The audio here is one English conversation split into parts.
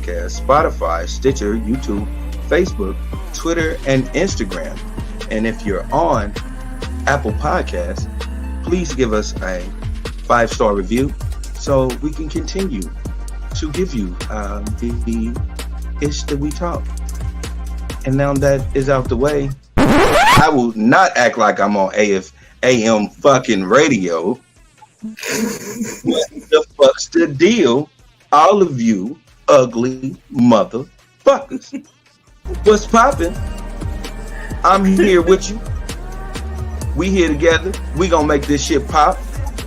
Podcast, Spotify, Stitcher, YouTube, Facebook, Twitter, and Instagram. And if you're on Apple Podcasts, please give us a 5-star review so we can continue to give you the ish that we talk. And now that is out the way, I will not act like I'm on AM fucking radio. What the fuck's the deal? All of you ugly motherfuckers. What's poppin'? I'm here with you. We here together. We gonna make this shit pop.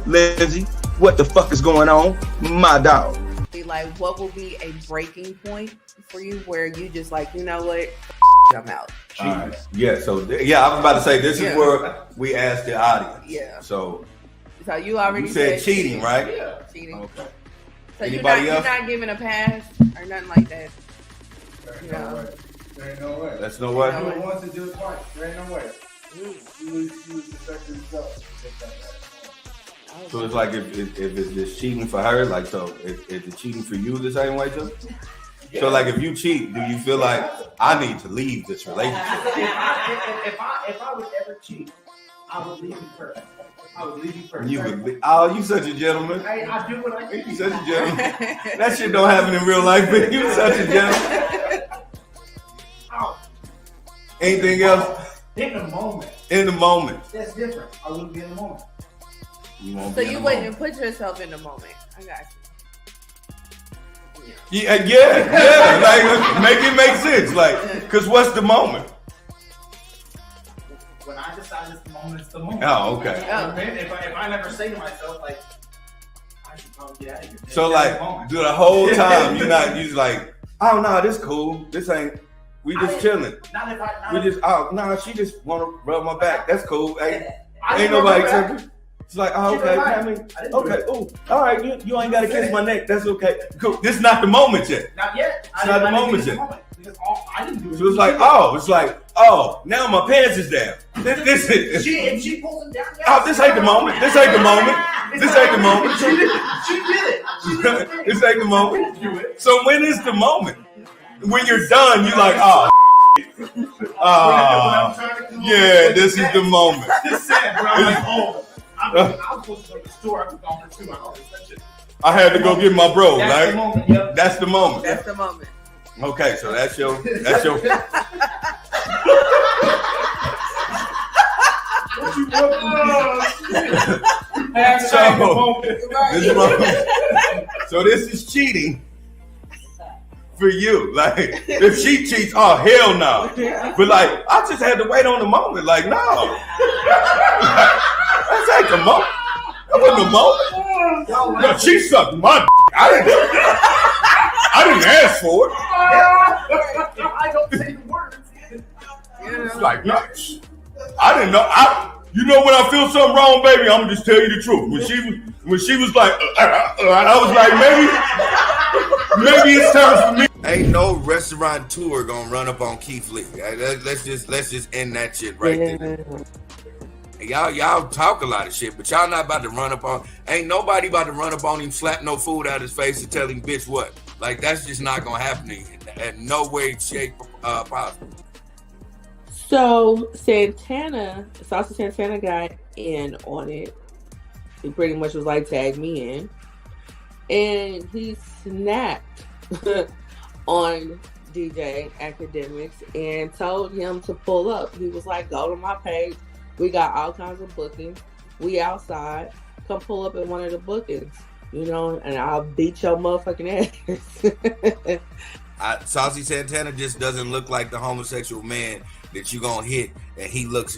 Lindsay, what the fuck is going on? My dog. Like, what will be a breaking point for you where you just like, you know what? I'm out. Right. Yeah, so I was about to say this is where we asked the audience. Yeah. So you already said cheating, right? Yeah. Cheating. Okay. So Anybody else? You're not giving a pass or nothing like that. There ain't no way. That's no way. Do it once and do it twice. There ain't no way. You lose respect yourself. So it's like if it's just cheating for her, like so if it's cheating for you the same way too? Yeah. So like if you cheat, do you feel like I need to leave this relationship? If I would ever cheat, I would leave you first. Oh, you such a gentleman. I do what I do. You such a gentleman. That shit don't happen in real life, but you such a gentleman. Anything else? In the moment. In the moment. That's different. I wouldn't be in the moment. So you wouldn't put yourself in the moment. I got you. Yeah. Like, make it make sense. Like, cause what's the moment? When I decide it's the moment, it's the moment. Oh, okay. If I never say to myself, like, I should probably get out of here. So like, do the whole time you just like, oh no, this cool. This ain't. We just chilling. She just want to rub my back. That's cool. Ain't nobody tripping. It's like, oh, okay. I mean, okay. Oh, all right. You ain't got to kiss my neck. That's okay. Cool. This is not the moment yet. Not yet. It's not the moment yet. I didn't do it. So it's like, now my pants is down. This is. If she pulls them down. Oh, this ain't the moment. This ain't the moment. This ain't the moment. She did it. This ain't the moment. So when is the moment? When you're done, you're like, yeah, this is the moment. Just said, bro. I'm like, I was supposed to go to the store. I was gone for 2 hours. I had to go get my bro, that's right? The moment, yep. That's the moment. That's the moment. Okay, so that's your. What you so this is cheating for you. Like if she cheats, oh hell no. But like I just had to wait on the moment. Like no, that's ain't the moment. That wasn't the moment. No, she sucked my. I didn't ask for it. If I don't say the words, it's like no, I didn't know. You know when I feel something wrong, baby, I'm gonna just tell you the truth. When she was like, I was like, maybe it's time for me. Ain't no restaurateur gonna run up on Keith Lee. Let's just end that shit right there. Y'all talk a lot of shit, but y'all not about to run up on. Ain't nobody about to run up on him, slap no food out his face, and tell him, bitch, what? Like that's just not gonna happen to you in no way, shape, possible. So Saucy Santana got in on it. He pretty much was like, tag me in. And he snapped on DJ Academics and told him to pull up. He was like, go to my page. We got all kinds of bookings. We outside. Come pull up at one of the bookings. You know, and I'll beat your motherfucking ass. Saucy Santana just doesn't look like the homosexual man that you gonna hit, and he looked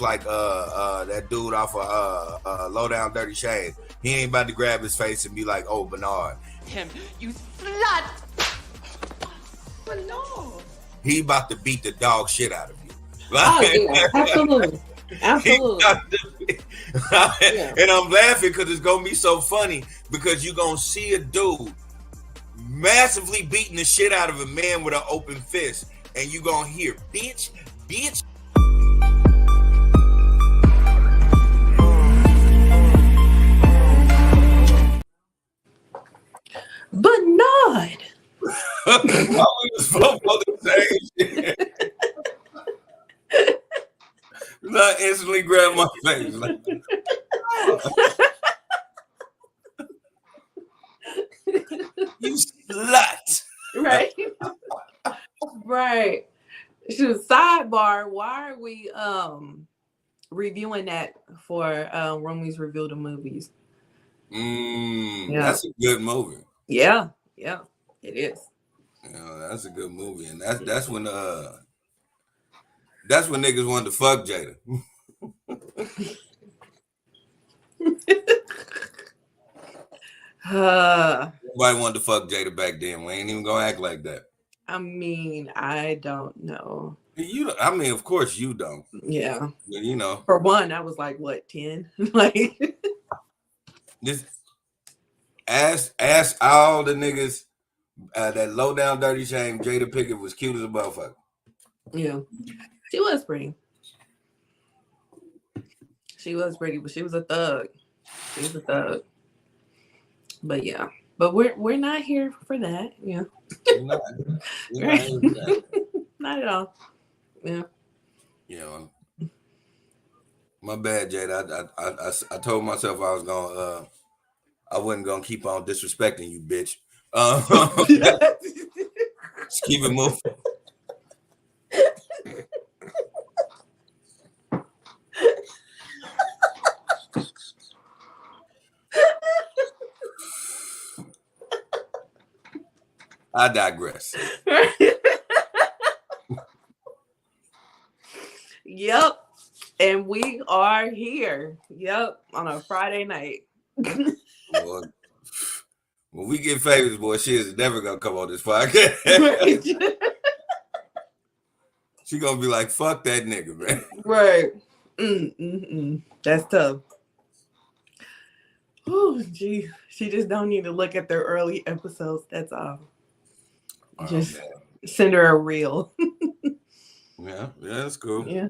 like that dude off of Low Down Dirty Shame. He ain't about to grab his face and be like, "Oh, Bernard, him, you slut, Bernard." He about to beat the dog shit out of you. Yeah, absolutely. Absolutely. Yeah. And I'm laughing because it's gonna be so funny because you're gonna see a dude massively beating the shit out of a man with an open fist, and you gonna hear bitch. Bernard. Why we was both on the same shit? Not instantly grab my face. Like, you slut. Right. Right. So sidebar, why are we reviewing that for when we review the movies? Yeah. That's a good movie. Yeah, it is. Yeah, that's a good movie, and that's when niggas wanted to fuck Jada. Nobody wanted to fuck Jada back then. We ain't even gonna act like that. I mean, I don't know. I mean, of course you don't. Yeah. But, you know. For one, I was like, what, 10? Like, just ask all the niggas that low down dirty shame Jada Pinkett was cute as a motherfucker. Yeah. She was pretty. She was pretty, but she was a thug. She was a thug. But yeah. But we're not here for that. Yeah. We're not here for that. Not at all. Yeah. Yeah. My bad, Jada. I told myself I wasn't gonna keep on disrespecting you, bitch. Just keep it moving. I digress. Yep. And we are here. Yep. On a Friday night. Boy, when we get famous, boy, she is never gonna come on this podcast. She gonna be like, fuck that nigga, man. Right. That's tough. Oh, gee. She just don't need to look at their early episodes. That's all. Just send her a reel. Yeah, that's cool. Yeah.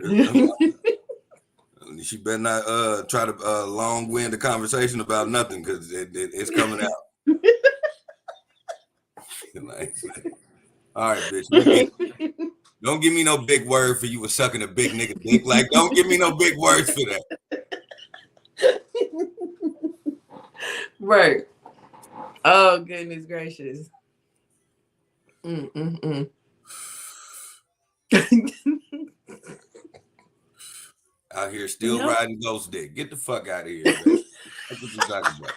She better not try to long wind the conversation about nothing because it's coming out. Like, all right, bitch. Don't give me no big word for you was sucking a big nigga dick. Like, don't give me no big words for that. Right. Oh, goodness gracious. Out here still riding ghost dick. Get the fuck out of here, man. That's what you're talking about.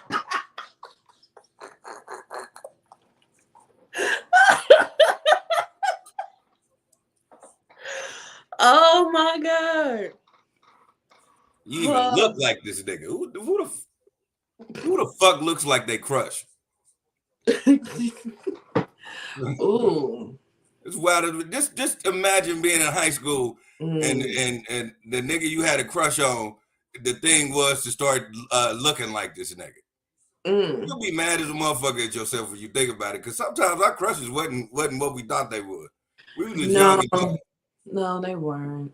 Oh my God. You even look like this nigga. Who the fuck looks like they crush? Ooh. It's wild. Just imagine being in high school and the nigga you had a crush on, the thing was to start looking like this nigga. You'll be mad as a motherfucker at yourself when you think about it, because sometimes our crushes wasn't what we thought they would. We were just young and dumb. No, they weren't.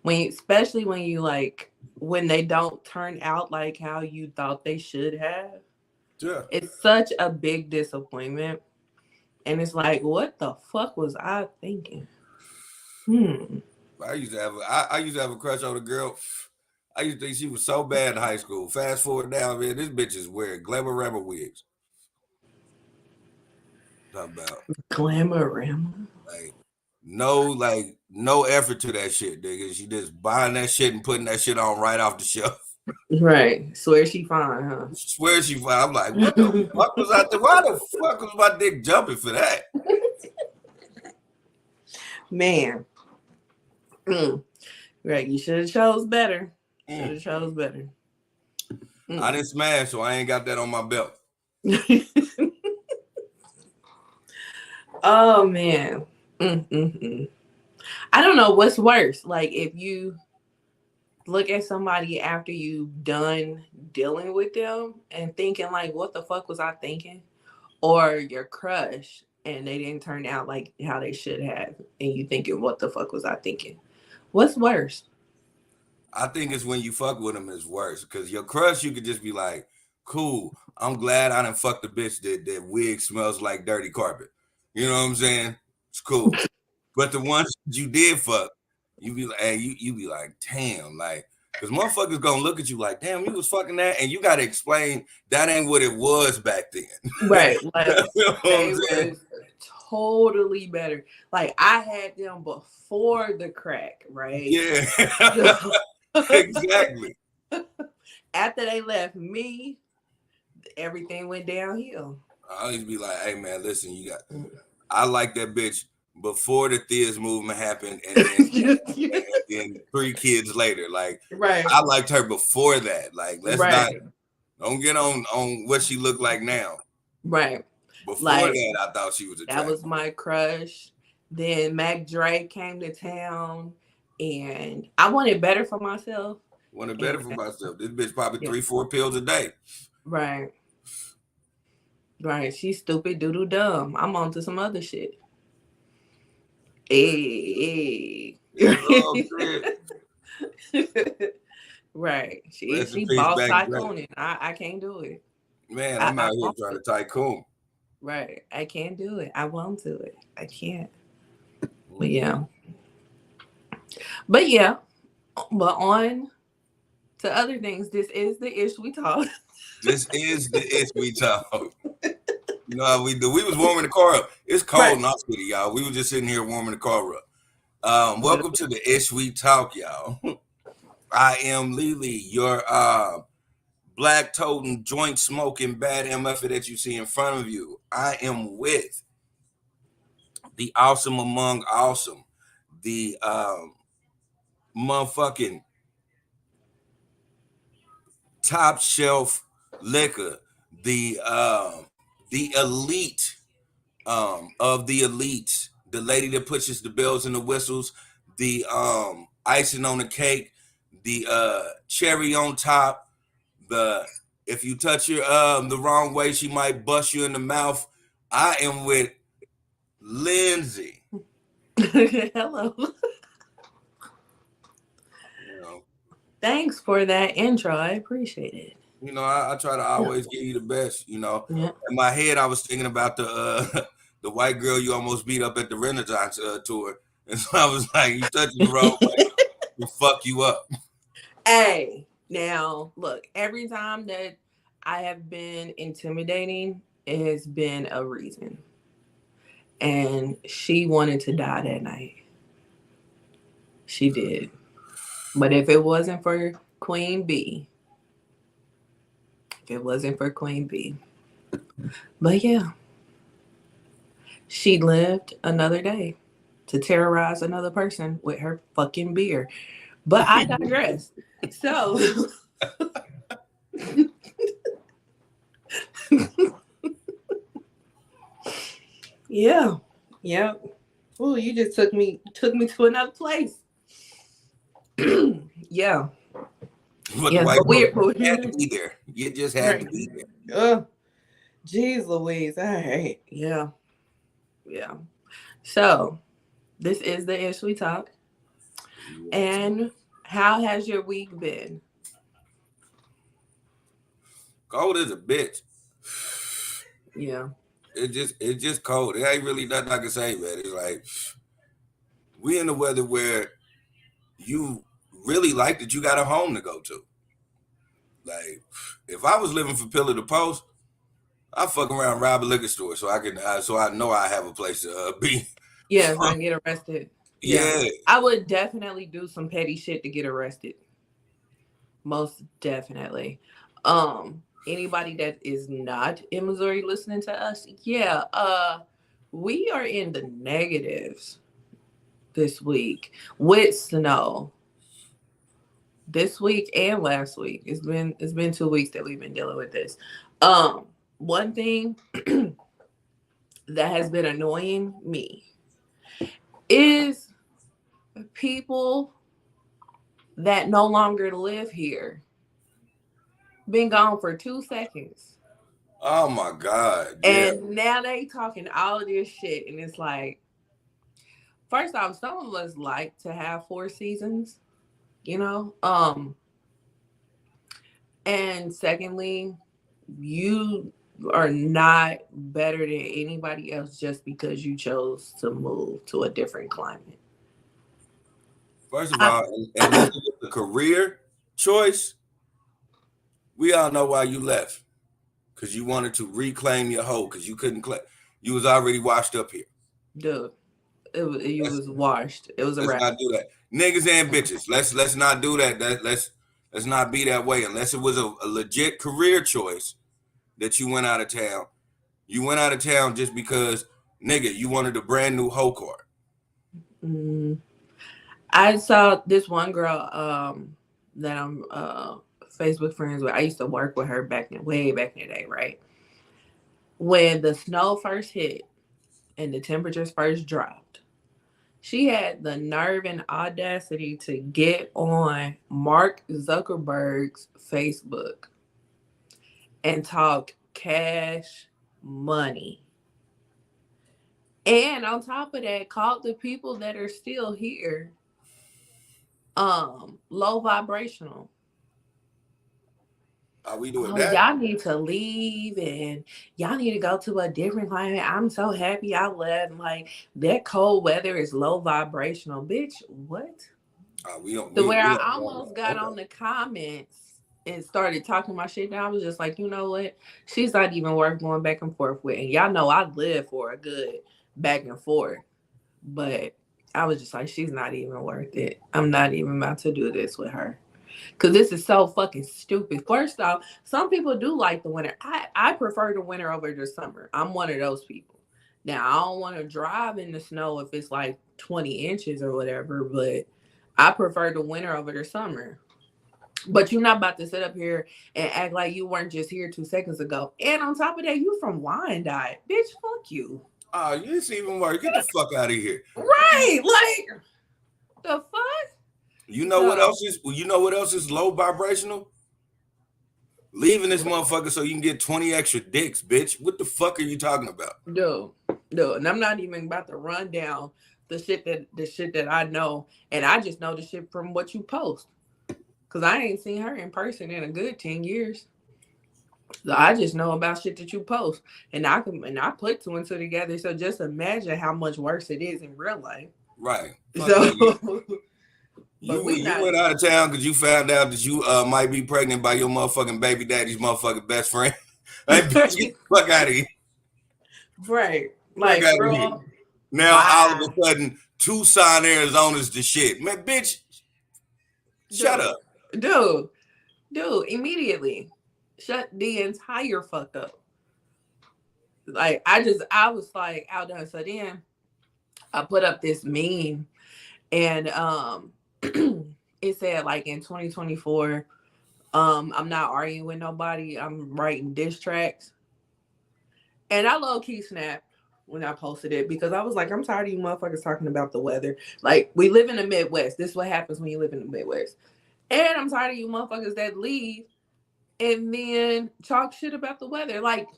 Especially when you when they don't turn out like how you thought they should have. Yeah. It's such a big disappointment. And it's like, what the fuck was I thinking? I used to have a crush on a girl. I used to think she was so bad in high school. Fast forward now, man, this bitch is wearing glamour wigs. Talk about Glamourama. No effort to that shit, nigga. She just buying that shit and putting that shit on right off the shelf. Right. Swear she fine, huh? Swear she fine. I'm like, what the fuck was I? Why the fuck was my dick jumping for that? Man. Right. You should have chose better. Should have chose better. I didn't smash, so I ain't got that on my belt. Oh man. I don't know what's worse. Like if you look at somebody after you've done dealing with them and thinking like, what the fuck was I thinking? Or your crush and they didn't turn out like how they should have. And you thinking, what the fuck was I thinking? What's worse? I think it's when you fuck with them is worse. Because your crush, you could just be like, cool, I'm glad I done fucked the bitch that wig smells like dirty carpet. You know what I'm saying? It's cool. But the ones you did fuck, you be like, hey, you be like, damn, like, because motherfuckers gonna look at you like, damn, you was fucking that, and you gotta explain that ain't what it was back then. Right. Like You know what they I'm saying? was totally better. Like I had them before the crack, right? Yeah, exactly. After they left me, everything went downhill. I always be like, hey man, listen, I like that bitch before the Thea's movement happened, and then 3 kids later. Like, right. I liked her before that. Like, let's Right. don't get on what she looked like now. Right. Before Like, that, I thought she was attractive. That was my crush. Then Mac Dre came to town, and I wanted better for myself. Wanted better for myself. This bitch probably 3-4 pills a day. Right. Right. She's stupid, doodle dumb. I'm on to some other shit. Hey. Right. She boss tycooning. I can't do it. Man, I'm out here trying to tycoon. Right. I can't do it. I won't do it. I can't. But yeah. But on to other things. This is the ish we talk. This is the ish we talk. You know how we do. We was warming the car up. It's cold in our city, y'all. We were just sitting here warming the car up. Welcome to the ish we talk, y'all. I am Lily, your black toting, joint smoking, bad MF that you see in front of you. I am with the awesome among awesome, the motherfucking top shelf liquor, the elite of the elites, the lady that pushes the bells and the whistles, the icing on the cake, the cherry on top. If you touch her the wrong way, she might bust you in the mouth. I am with Lindsay. Hello. Thanks for that intro. I appreciate it. You know, I try to always give you the best. You know, in my head, I was thinking about the white girl you almost beat up at the Renaissance tour, and so I was like, you touch the wrong way, will fuck you up. Hey. Now, look, every time that I have been intimidating, it has been a reason. And she wanted to die that night. She did. But if it wasn't for Queen B, but yeah, she lived another day to terrorize another person with her fucking beer. But I digress. So, yeah. Oh, you just took me to another place. Yeah. But the white girl had to be there. You just had to be there. Jeez Louise. All right. Yeah. So, this is the Ish We Talk. And how has your week been? Cold as a bitch. Yeah. It's just cold. It ain't really nothing I can say, man. It's like we in the weather where you really like that you got a home to go to. Like, if I was living for pillar to post, I'd fuck around and rob a liquor store so I know I have a place to be. Yeah, so I can get arrested. Yeah. I would definitely do some petty shit to get arrested. Most definitely. Anybody that is not in Missouri listening to us, we are in the negatives this week with snow. This week and last week. It's been 2 weeks that we've been dealing with this. One thing that has been annoying me is people that no longer live here. Been gone for 2 seconds. Oh my God. And now they talking all of this shit. And it's like, first off, some of us like to have 4 seasons, you know? And secondly, you are not better than anybody else just because you chose to move to a different climate. First of all, unless it's a career choice, we all know why you left. Because you wanted to reclaim your hoe because you couldn't claim. You was already washed up here. Dude, it was washed. It was a Let's wrap. not do that. Niggas and bitches. Let's not do that. Let's not be that way unless it was a legit career choice that you went out of town. You went out of town just because, nigga, you wanted a brand new hoe card. I saw this one girl that I'm Facebook friends with. I used to work with her way back in the day, right? When the snow first hit and the temperatures first dropped, she had the nerve and audacity to get on Mark Zuckerberg's Facebook and talk cash money. And on top of that, called the people that are still here low vibrational. Are we doing that? Y'all need to leave and y'all need to go to a different climate. I'm so happy I left. Like, that cold weather is low vibrational. Bitch, what? I almost got on the comments and started talking my shit down. I was just like, you know what? She's not even worth going back and forth with. And y'all know I live for a good back and forth. But I was just like, she's not even worth it. I'm not even about to do this with her. Because this is so fucking stupid. First off, some people do like the winter. I prefer the winter over the summer. I'm one of those people. Now, I don't want to drive in the snow if it's like 20 inches or whatever, but I prefer the winter over the summer. But you're not about to sit up here and act like you weren't just here 2 seconds ago. And on top of that, you from Wyandotte. Bitch, fuck you. Oh, it's even worse. Get the fuck out of here. Right. Like, the fuck? You know what else is? You know what else is low vibrational? Leaving this motherfucker so you can get 20 extra dicks, bitch. What the fuck are you talking about? Dude, and I'm not even about to run down the shit that I know, and I just know the shit from what you post, cause I ain't seen her in person in a good 10 years. So I just know about shit that you post, and I put two and two together. So just imagine how much worse it is in real life. Right. So. You went out of town because you found out that you might be pregnant by your motherfucking baby daddy's motherfucking best friend. Like, bitch, get the fuck out of here. Right. Like, girl, now all of a sudden, Tucson, Arizona's the shit. Man, bitch, shut up. Dude, immediately. Shut the entire fuck up. Like, I was like out done. So then I put up this meme and it said like in 2024, I'm not arguing with nobody. I'm writing diss tracks. And I low-key snapped when I posted it because I was like, I'm tired of you motherfuckers talking about the weather. Like, we live in the Midwest. This is what happens when you live in the Midwest. And I'm tired of you motherfuckers that leave and then talk shit about the weather. Like,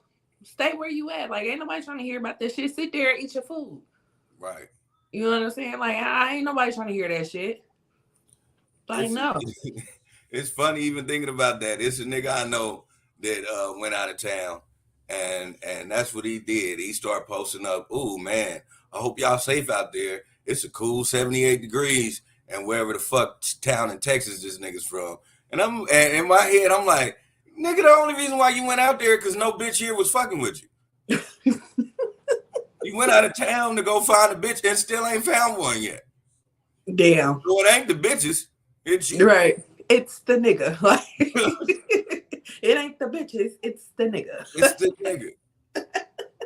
stay where you at. Like, ain't nobody trying to hear about that shit. Sit there and eat your food. Right. You know what I'm saying? Like, ain't nobody trying to hear that shit. Like, no. It's funny even thinking about that. It's a nigga I know that went out of town, and that's what he did. He started posting up, "Ooh, man, I hope y'all safe out there. It's a cool 78 degrees, and wherever the fuck town in Texas this nigga's from." And in my head, I'm like, nigga, the only reason why you went out there because no bitch here was fucking with you. You went out of town to go find a bitch and still ain't found one yet. Damn. Well, it ain't the bitches. It's you. Right. It's the nigga. Like, it ain't the bitches. It's the nigga. It's the nigga.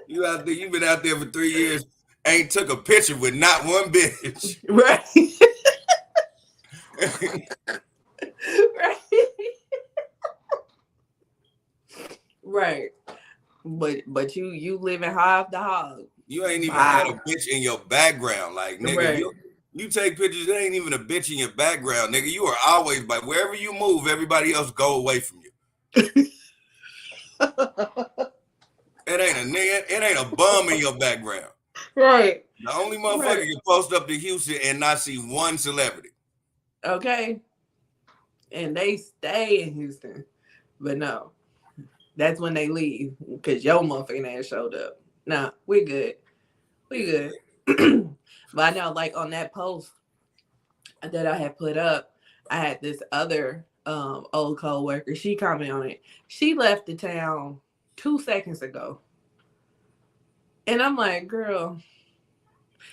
You out there? You've been out there for 3 years. Ain't took a picture with not one bitch. Right. Right. But you living high off the hog. You ain't even had a bitch in your background. Like, nigga, right. you take pictures, there ain't even a bitch in your background, nigga. You are always, by wherever you move, everybody else go away from you. It ain't a bum in your background. Right. The only motherfucker can post up to Houston and not see one celebrity. Okay. And they stay in Houston. But no. That's when they leave because your motherfucking ass showed up. Nah, we good. We good. But I know, like on that post that I had put up, I had this other old co-worker. She commented on it. She left the town 2 seconds ago. And I'm like, girl.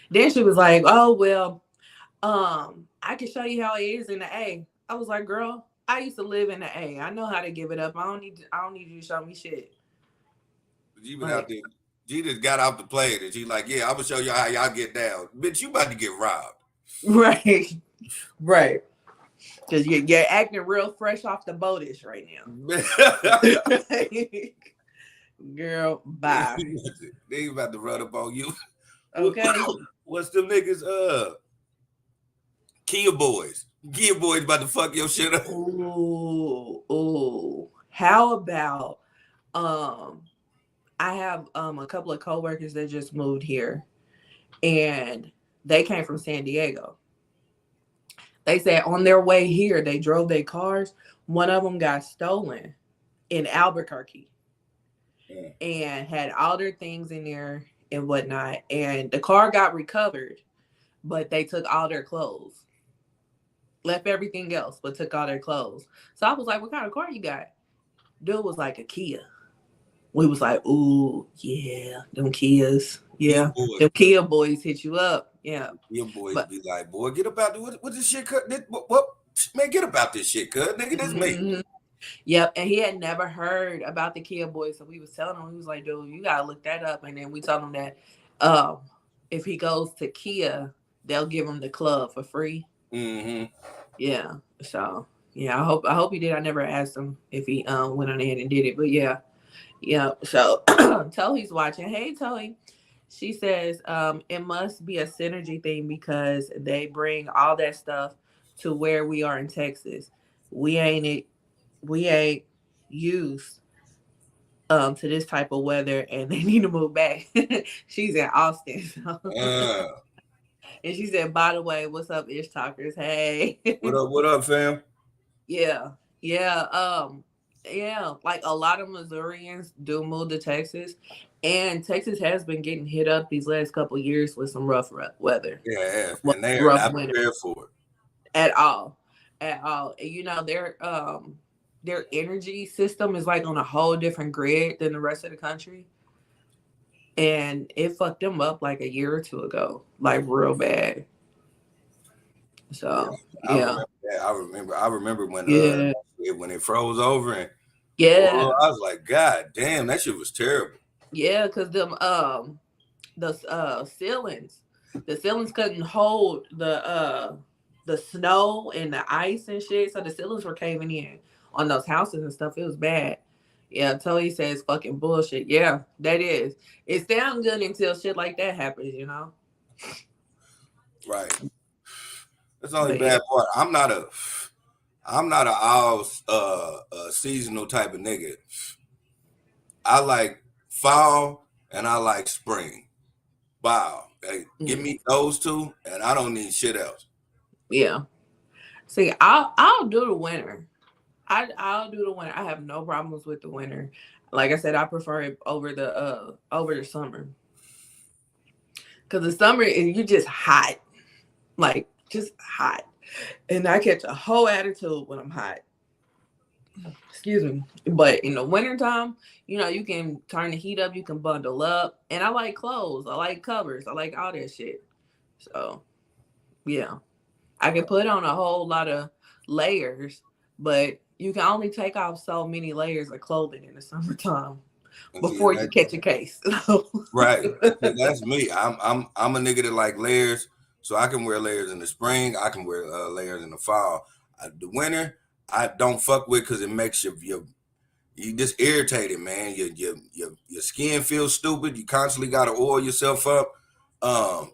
Then she was like, oh well, I can show you how it is in the A. I was like, girl, I used to live in the A. I know how to give it up. I don't need you to show me shit. G been out there. G just got off the plane and she like, yeah, I'm gonna show y'all how y'all get down. Bitch, you about to get robbed. Right. Right. Because you're acting real fresh off the boatish right now. Girl, bye. They about to run up on you. Okay. What's them niggas? Kia boys. Kia boys about to fuck your shit up. Ooh. How about I have a couple of coworkers that just moved here and they came from San Diego. They said on their way here, they drove their cars. One of them got stolen in Albuquerque and had all their things in there and whatnot. And the car got recovered, but they took all their clothes. Left everything else, but took all their clothes. So I was like, what kind of car you got? Dude was like a Kia. We was like, ooh, yeah, them Kias. Yeah, them Kia boys hit you up. Yeah. Your boys be like, boy, get about what this shit cut. What man, get about this shit, cuz nigga, this me. Yep. And he had never heard about the Kia boys. So we was telling him, he was like, dude, you gotta look that up. And then we told him that if he goes to Kia, they'll give him the club for free. Mm-hmm. Yeah. So yeah, I hope he did. I never asked him if he went on ahead and did it, but yeah. Yeah. So Tohi's watching. Hey Tohi. She says it must be a synergy thing because they bring all that stuff to where we are in Texas. We ain't used to this type of weather and they need to move back. She's in Austin. So. And she said, by the way, what's up, Ish Talkers? Hey. What up, fam? Yeah. Yeah. Yeah, like a lot of Missourians do move to Texas, and Texas has been getting hit up these last couple of years with some rough weather. Yeah, and they are not prepared for it at all. You know, their energy system is like on a whole different grid than the rest of the country, and it fucked them up like a year or two ago, like real bad. So yeah, I remember when it froze over and. Yeah, well, I was like, God damn, that shit was terrible. Yeah, because them the ceilings couldn't hold the snow and the ice and shit, so the ceilings were caving in on those houses and stuff. It was bad. Yeah, Tony says fucking bullshit. Yeah, that is. It sounds good until shit like that happens, you know. Right. That's the only bad part. I'm not a all seasonal type of nigga. I like fall and I like spring. Wow. Hey, give me those two and I don't need shit else. Yeah. See, I'll do the winter. I'll do the winter. I have no problems with the winter. Like I said, I prefer it over the summer. Cause the summer is you just hot. Like just hot. And I catch a whole attitude when I'm hot. Excuse me. But in the wintertime, you know, you can turn the heat up, you can bundle up. And I like clothes. I like covers. I like all that shit. So, yeah. I can put on a whole lot of layers, but you can only take off so many layers of clothing in the summertime before you catch a case. Right. That's me. I'm a nigga that like layers. So I can wear layers in the spring. I can wear layers in the fall. The winter, I don't fuck with because it makes you just irritated, man. Your skin feels stupid. You constantly got to oil yourself up. God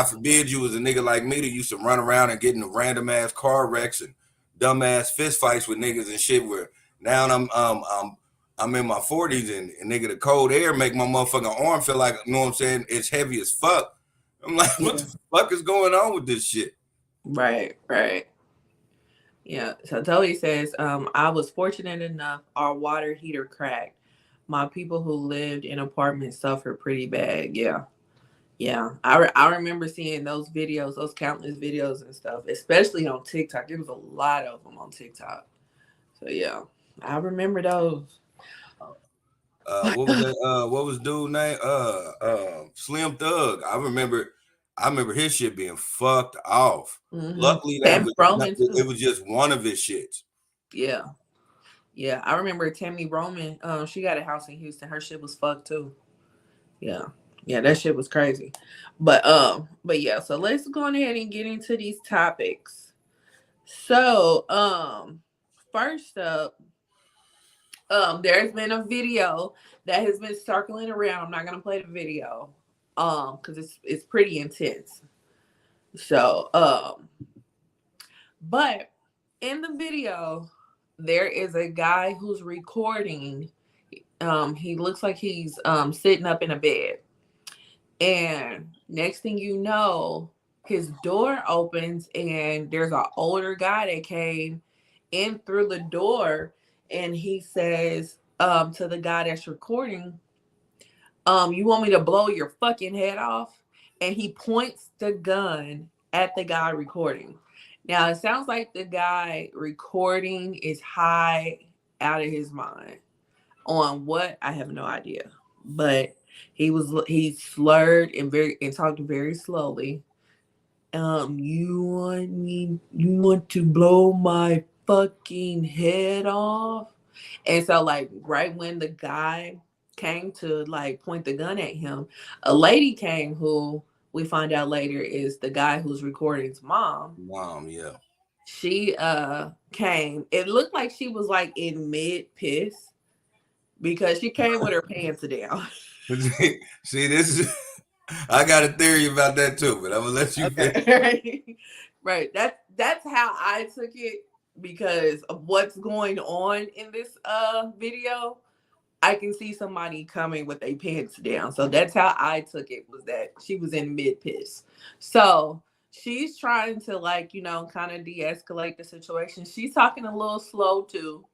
forbid you was a nigga like me that used to run around and get in random ass car wrecks and dumbass fist fights with niggas and shit. Where now I'm in my 40s and nigga, the cold air make my motherfucking arm feel like, you know what I'm saying, it's heavy as fuck. I'm like, what the fuck is going on with this shit? Right. Yeah. So Zoe says, I was fortunate enough our water heater cracked. My people who lived in apartments suffered pretty bad. Yeah. Yeah. I remember seeing those videos, those countless videos and stuff, especially on TikTok. There was a lot of them on TikTok. So yeah. I remember those. What was that? What was dude name? Slim Thug. I remember his shit being fucked off. Luckily, that Tammy was Roman it too. was just one of his shits. Yeah. Yeah. I remember Tammy Roman. She got a house in Houston. Her shit was fucked too. Yeah. Yeah, that shit was crazy. But yeah, so let's go ahead and get into these topics. So, first up, there's been a video that has been circling around. I'm not gonna play the video, because it's pretty intense. So, but in the video, there is a guy who's recording. He looks like he's sitting up in a bed. And next thing you know, his door opens and there's an older guy that came in through the door, and he says to the guy that's recording, you want me to blow your fucking head off? And he points the gun at the guy recording. Now it sounds like the guy recording is high out of his mind. On what, I have no idea. But he slurred and talked very slowly. You want to blow my fucking head off? And so like right when the guy came to like point the gun at him, a lady came who we find out later is the guy who's recording's mom. Mom, yeah. She came. It looked like she was like in mid piss because she came with her pants down. See, this is I got a theory about that too, but I'm gonna let you Okay. Right. That's how I took it because of what's going on in this video. I can see somebody coming with their pants down. So that's how I took it, was that she was in mid piss. So she's trying to like, kind of de-escalate the situation. She's talking a little slow too.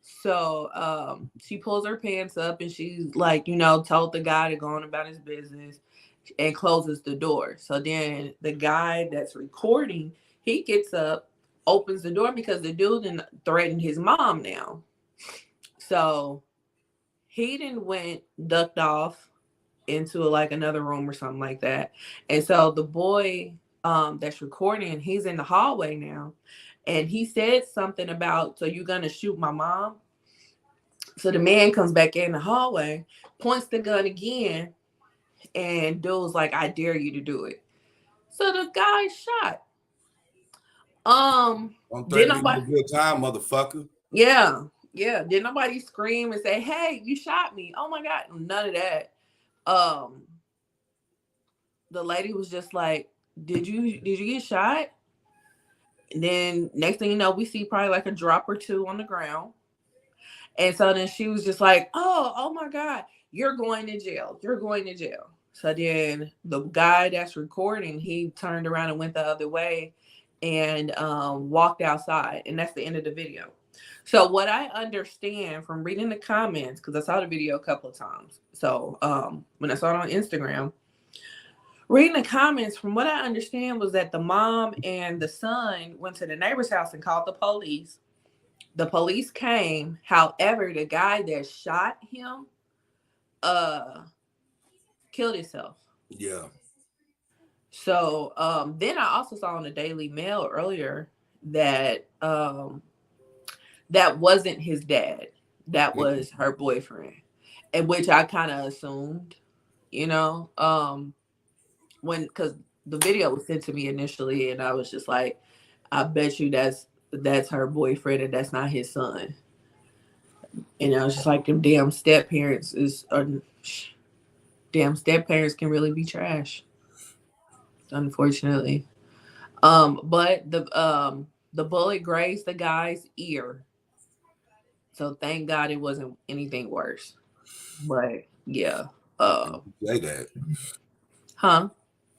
So she pulls her pants up and she's like, told the guy to go on about his business and closes the door. So then the guy that's recording, he gets up, opens the door because the dude threatened his mom now. So he then ducked off into like another room or something like that. And so the boy that's recording, he's in the hallway now. And he said something about, so you're going to shoot my mom? So the man comes back in the hallway, points the gun again, and dude's like, I dare you to do it. So the guy shot. Don't Did threaten me nobody? with a good time, motherfucker. Yeah. Did nobody scream and say, "Hey, you shot me"? Oh my God, none of that. The lady was just like, "Did you get shot?" And then next thing you know, we see probably like a drop or two on the ground. And so then she was just like, oh my God, you're going to jail. You're going to jail. So then the guy that's recording, he turned around and went the other way and walked outside. And that's the end of the video. So what I understand from reading the comments, because I saw the video a couple of times. So when I saw it on Instagram, reading the comments, from what I understand was that the mom and the son went to the neighbor's house and called the police. The police came. However, the guy that shot him killed himself. Yeah. So then I also saw in the Daily Mail earlier that that wasn't his dad. That was her boyfriend. And which I kind of assumed, because the video was sent to me initially and I was just like, I bet you that's her boyfriend and that's not his son. And I was just like, them damn step parents can really be trash, unfortunately. But the bullet grazed the guy's ear, so thank God it wasn't anything worse. But yeah, Say that. huh?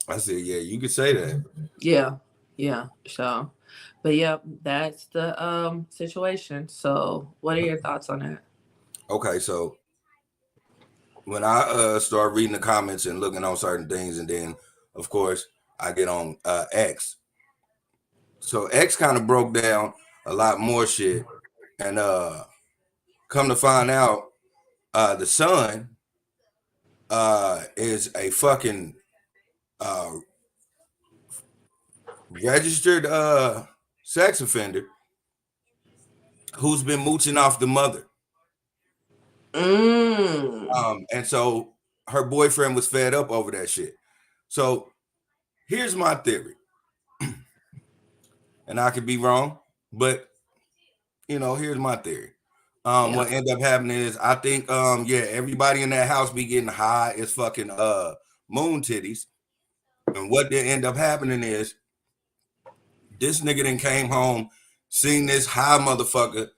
I said, yeah, you could say that. Yeah. So But yeah, that's the situation. So what are your thoughts on that? Okay, so when I start reading the comments and looking on certain things, and then of course I get on X. So X kind of broke down a lot more shit, and come to find out, the son is a fucking uh, registered sex offender who's been mooching off the mother. And so her boyfriend was fed up over that shit. So here's my theory, and I could be wrong, but here's my theory. What ended up happening is I think everybody in that house be getting high as fucking moon titties. And what did end up happening is this nigga then came home, seen this high motherfucker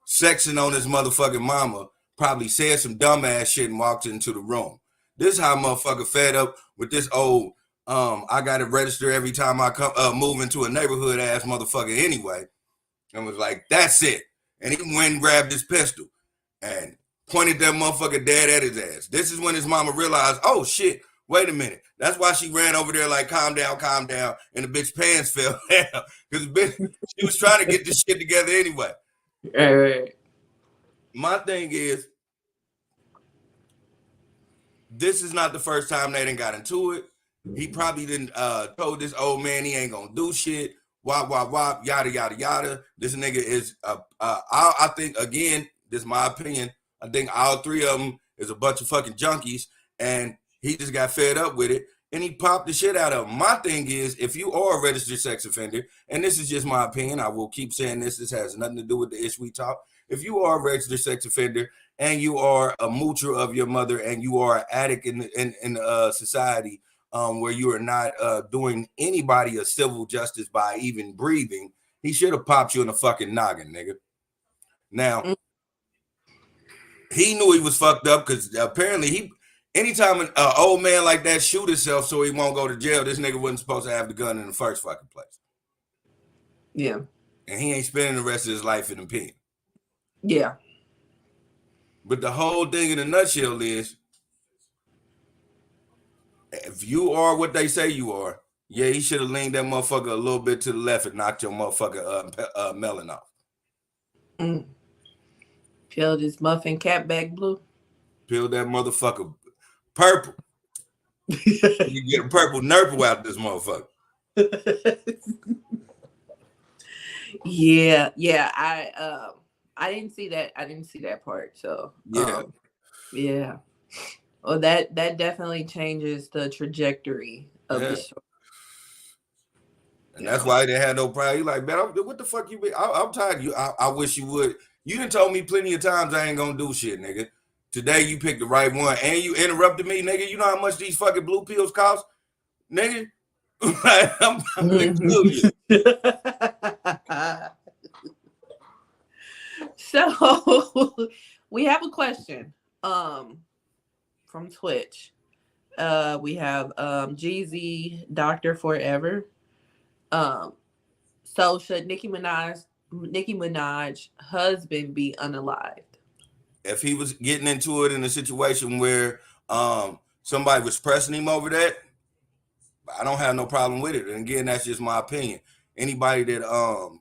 sexing on his motherfucking mama, probably said some dumbass shit and walked into the room. This high motherfucker fed up with this old I gotta register every time I come move into a neighborhood ass motherfucker anyway, and was like, that's it. And he went and grabbed his pistol and pointed that motherfucker dead at his ass. This is when his mama realized, oh shit, wait a minute. That's why she ran over there like, calm down, and the bitch pants fell down. Because she was trying to get this shit together anyway. Right. My thing is, this is not the first time they done got into it. He probably didn't told this old man he ain't gonna do shit. Wop, yada, yada, yada. This nigga is, I think, again, this is my opinion, I think all three of them is a bunch of fucking junkies, and he just got fed up with it, and he popped the shit out of him. My thing is, if you are a registered sex offender, and this is just my opinion, I will keep saying this has nothing to do with the issue we talk. If you are a registered sex offender, and you are a moocher of your mother, and you are an addict in society, where you are not doing anybody a civil justice by even breathing, he should have popped you in the fucking noggin, nigga. Now, he knew he was fucked up because apparently anytime an old man like that shoot himself so he won't go to jail, this nigga wasn't supposed to have the gun in the first fucking place. Yeah. And he ain't spending the rest of his life in the pen. Yeah. But the whole thing in a nutshell is, if you are what they say you are, yeah, he should have leaned that motherfucker a little bit to the left and knocked your motherfucker melon off. Peeled his muffin cap back blue. Peeled that motherfucker purple. You get a purple nurple out this motherfucker. Yeah. I didn't see that. I didn't see that part. So yeah. Well, that definitely changes the trajectory of the story. And that's why they had no problem. You like, man, what the fuck you be? I'm tired of you. I wish you would. You done told me plenty of times I ain't gonna do shit, nigga. Today you picked the right one, and you interrupted me, nigga. You know how much these fucking blue pills cost, nigga? I'm gonna kill you. So we have a question from Twitch. We have Jeezy Doctor Forever. So should Nicki Minaj husband be unalived? If he was getting into it in a situation where somebody was pressing him over that, I don't have no problem with it. And again, that's just my opinion. Anybody that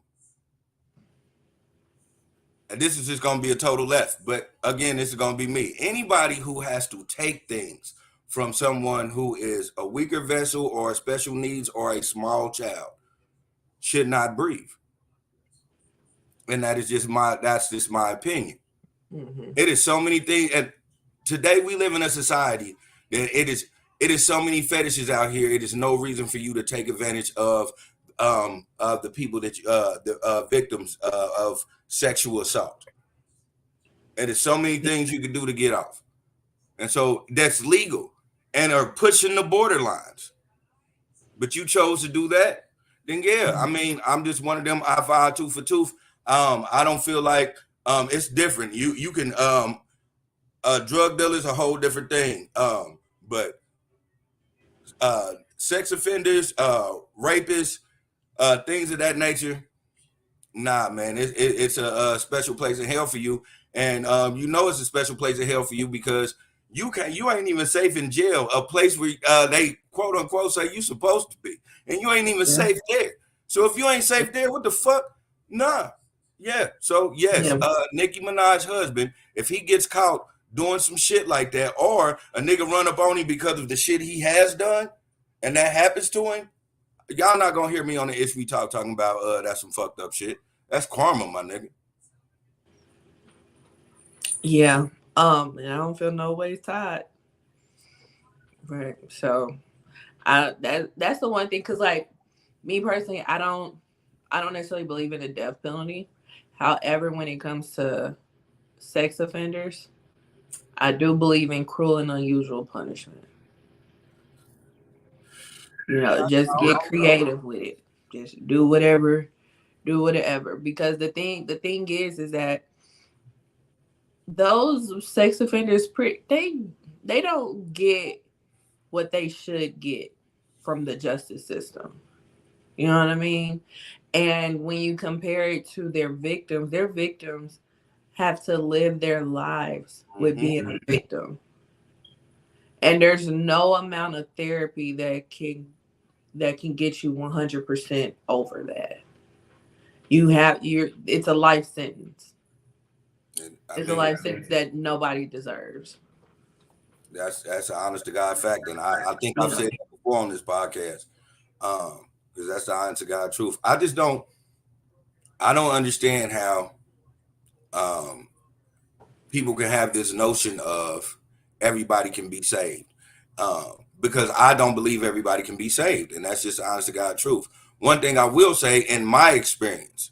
and this is just gonna be a total left, but again, this is gonna be me. Anybody who has to take things from someone who is a weaker vessel or a special needs or a small child should not breathe. And that's just my opinion. Mm-hmm. It is so many things, and today we live in a society that it is so many fetishes out here. It is no reason for you to take advantage of the people that the victims of sexual assault. And there's so many things you can do to get off, and so that's legal and are pushing the borderlines. But you chose to do that, then yeah, I mean, I'm just one of them. I file tooth for tooth. I don't feel like it's different. You can drug dealers a whole different thing. But sex offenders, rapists, things of that nature. Nah, man, it's a special place in hell for you, and you know it's a special place in hell for you because you ain't even safe in jail, a place where they quote unquote say you supposed to be, and you ain't even safe there. So if you ain't safe there, what the fuck? Nah, yeah. So yes, Nicki Minaj's husband, if he gets caught doing some shit like that, or a nigga run up on him because of the shit he has done, and that happens to him. Y'all not gonna hear me on the Ish We Talk talking about that's some fucked up shit. That's karma, my nigga. Yeah. And I don't feel no ways tied. Right. So that's the one thing, because like me personally, I don't necessarily believe in the death penalty. However, when it comes to sex offenders, I do believe in cruel and unusual punishment. You know, just get creative with it. Just do whatever. Because the thing is that those sex offenders, they don't get what they should get from the justice system. You know what I mean? And when you compare it to their victims have to live their lives with being a victim. And there's no amount of therapy that can get you 100% over that. It's a life sentence. It's a life sentence that nobody deserves. That's an honest to God fact, and I think I've said that before on this podcast, because that's the honest to God truth. I don't understand how people can have this notion of everybody can be saved, because I don't believe everybody can be saved, and that's just the honest to God truth. One thing I will say, in my experience,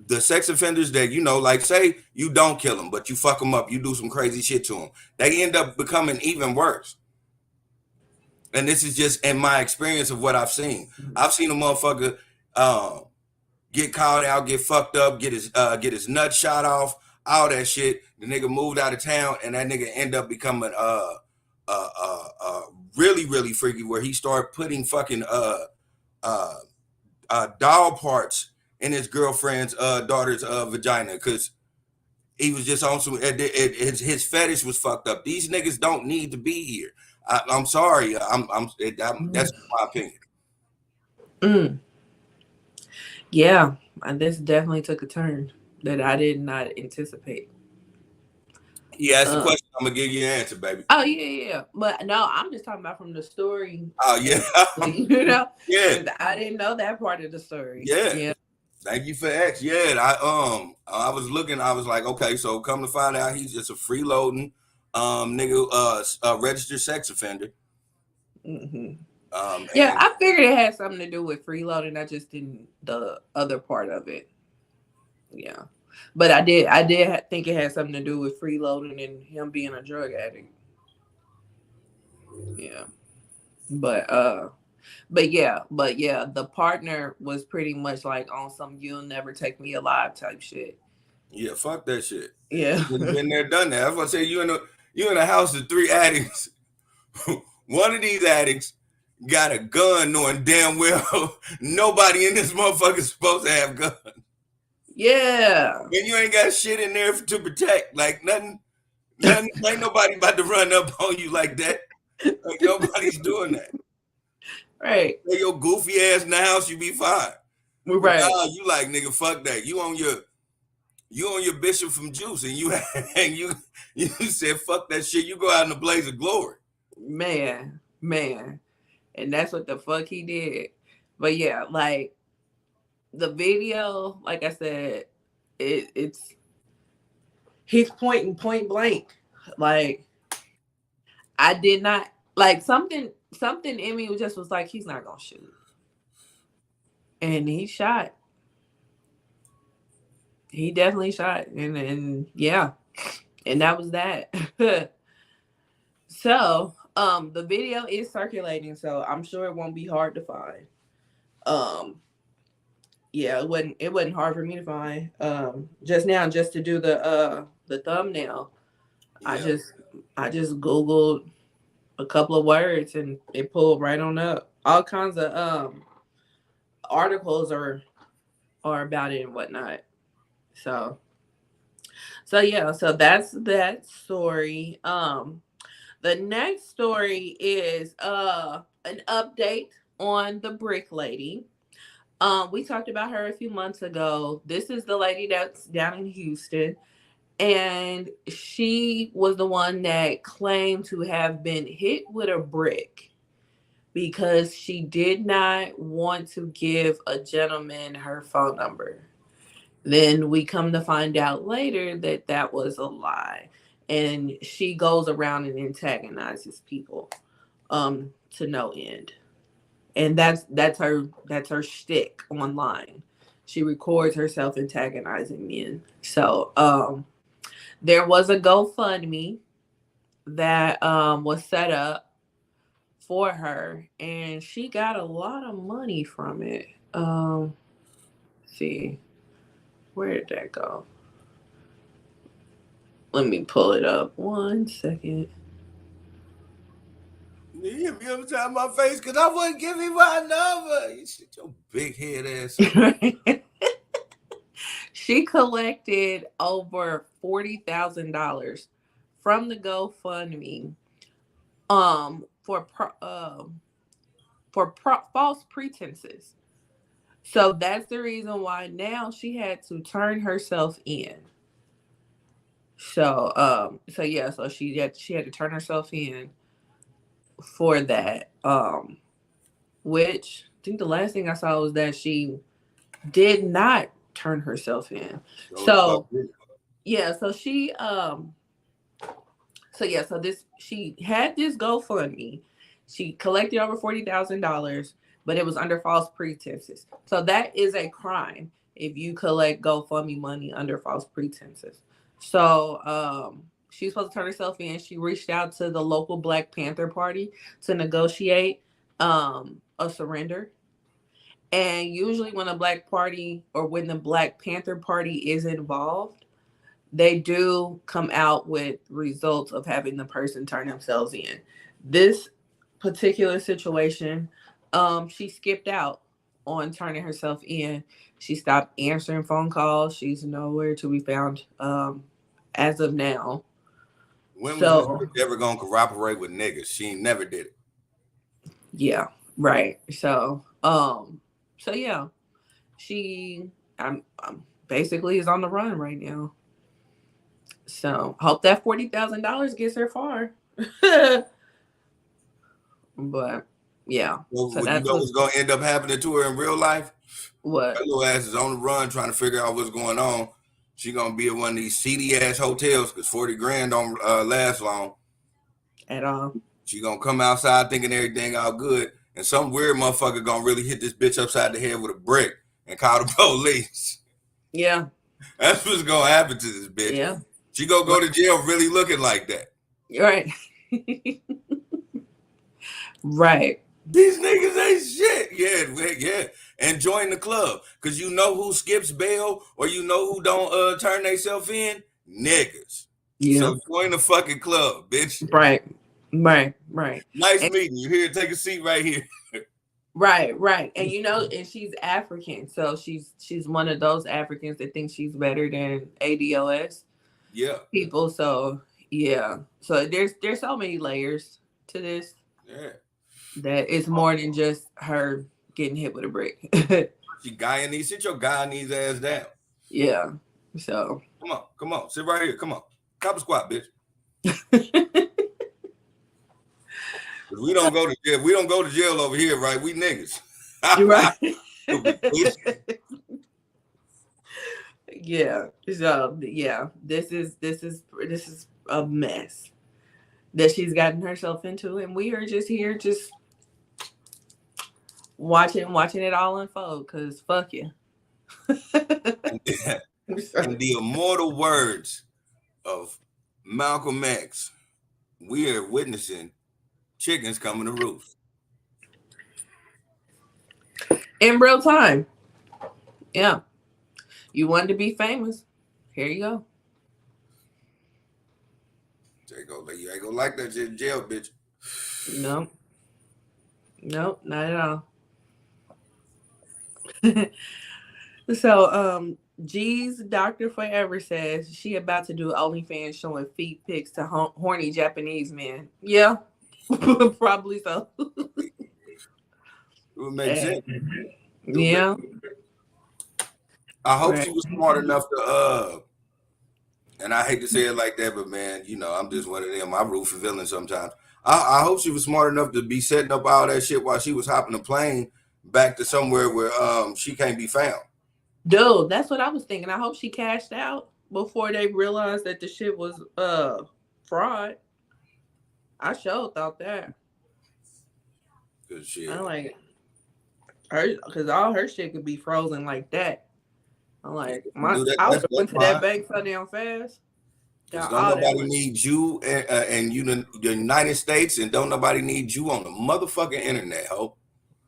the sex offenders that, you know, like say you don't kill them, but you fuck them up, you do some crazy shit to them, they end up becoming even worse. And this is just in my experience of what I've seen. I've seen a motherfucker get called out, get fucked up, get his nut shot off, all that shit. The nigga moved out of town, and that nigga end up becoming really, really freaky, where he started putting fucking doll parts in his girlfriend's daughter's vagina, because he was just on some. His fetish was fucked up. These niggas don't need to be here. I'm sorry. That's my opinion. Yeah, and this definitely took a turn that I did not anticipate. He asked the question. I'm gonna give you an answer, baby. Oh yeah. But no, I'm just talking about from the story. Oh yeah. You know. Yeah. I didn't know that part of the story. Yeah. Thank you for X. Yeah. I was looking. I was like, okay, so come to find out, he's just a freeloading nigga, registered sex offender. Yeah, I figured it had something to do with freeloading. I just didn't the other part of it. Yeah, but I did think it had something to do with freeloading and him being a drug addict. Yeah, but yeah, the partner was pretty much like on some "you'll never take me alive" type shit. Yeah, fuck that shit. Yeah, been there, done that. I was gonna say you in a house of 3 addicts. One of these addicts got a gun, knowing damn well nobody in this motherfucker is supposed to have guns. Yeah. And you ain't got shit in there to protect. Like nothing ain't nobody about to run up on you like that. Like nobody's doing that. Right. Hey, your goofy ass in the house, you be fine. Right. Nah, you like, nigga, fuck that. You on your Bishop from Juice, and you said fuck that shit. You go out in a blaze of glory. Man. And that's what the fuck he did. But yeah, like the video, like I said, it's he's pointing point blank. Like I did not like something in me was like, he's not gonna shoot. And he shot. He definitely shot. And yeah. And that was that. So the video is circulating, so I'm sure it won't be hard to find. Yeah, it wasn't hard for me to find. Just now, just to do the thumbnail, yeah. I just Googled a couple of words and it pulled right on up. all kinds of articles are about it and whatnot. So yeah, so that's that story. The next story is an update on the brick lady. We talked about her a few months ago. This is the lady that's down in Houston, and she was the one that claimed to have been hit with a brick because she did not want to give a gentleman her phone number. Then we come to find out later that that was a lie. And she goes around and antagonizes people to no end. And that's her shtick online. She records herself antagonizing men. So there was a GoFundMe that was set up for her, and she got a lot of money from it. Let's see, where did that go? Let me pull it up. 1 second. You hit me every time my face because I wouldn't give you my number. You shit your big head ass. She collected over $40,000 from the GoFundMe for false pretenses. So that's the reason why now she had to turn herself in. So so she had to turn herself in for that. Which I think the last thing I saw was that she did not turn herself in. So yeah, so she she had this GoFundMe. She collected over $40,000, but it was under false pretenses. So that is a crime if you collect GoFundMe money under false pretenses. So she was supposed to turn herself in. She reached out to the local Black Panther Party to negotiate a surrender. And usually when the Black Panther Party is involved, they do come out with results of having the person turn themselves in. This particular situation, she skipped out on turning herself in. She stopped answering phone calls. She's nowhere to be found as of now. When was this ever gonna cooperate with niggas? She never did it. Yeah, right. So yeah, she I'm basically is on the run right now. So hope that $40,000 gets her far. But yeah. Well, So you know what's gonna end up happening to her in real life? What? Her little ass is on the run trying to figure out what's going on. She gonna be at one of these seedy ass hotels because 40 grand don't last long at all. She gonna come outside thinking everything all good, and some weird motherfucker gonna really hit this bitch upside the head with a brick and call the police. Yeah, that's what's gonna happen to this bitch. Yeah, she gonna go to jail really looking like that. You're right. Right. These niggas ain't shit. Yeah. And join the club. Cause you know who skips bail or you know who don't turn themselves in? Niggas. Yeah. So join the fucking club, bitch. Right. Nice meeting you. Here, take a seat right here. Right. And and she's African. So she's one of those Africans that think she's better than ADOS people. So yeah. So there's so many layers to this. Yeah. That it's more than just her getting hit with a brick. She Guyanese. Sit your Guyanese ass down. Yeah. So come on. Sit right here. Come on. Cop a squat, bitch. We don't go to jail. We don't go to jail over here, right? We niggas. You're right. Yeah. So yeah, this is a mess that she's gotten herself into, and we are just here watching it all unfold, because fuck you. In the immortal words of Malcolm X, we are witnessing chickens coming to roost. In real time. Yeah. You wanted to be famous. Here you go. You ain't gonna like that shit in jail, bitch. No. Nope, not at all. So, G's Doctor Forever says she about to do OnlyFans showing feet pics to horny Japanese men. Yeah, probably so. It would make sense. Yeah. I hope Right. she was smart enough to and I hate to say it like that, but man, you know, I'm just one of them. I root for villains sometimes. I hope she was smart enough to be setting up all that shit while she was hopping a plane back to somewhere where she can't be found. Dude, that's what I was thinking. I hope she cashed out before they realized that the shit was fraud. I sure thought that. Good shit. I like her because all her shit could be frozen like that. I'm like, I would have went to that bank so damn fast. Because don't nobody need you and you the United States, and don't nobody need you on the motherfucking internet, ho.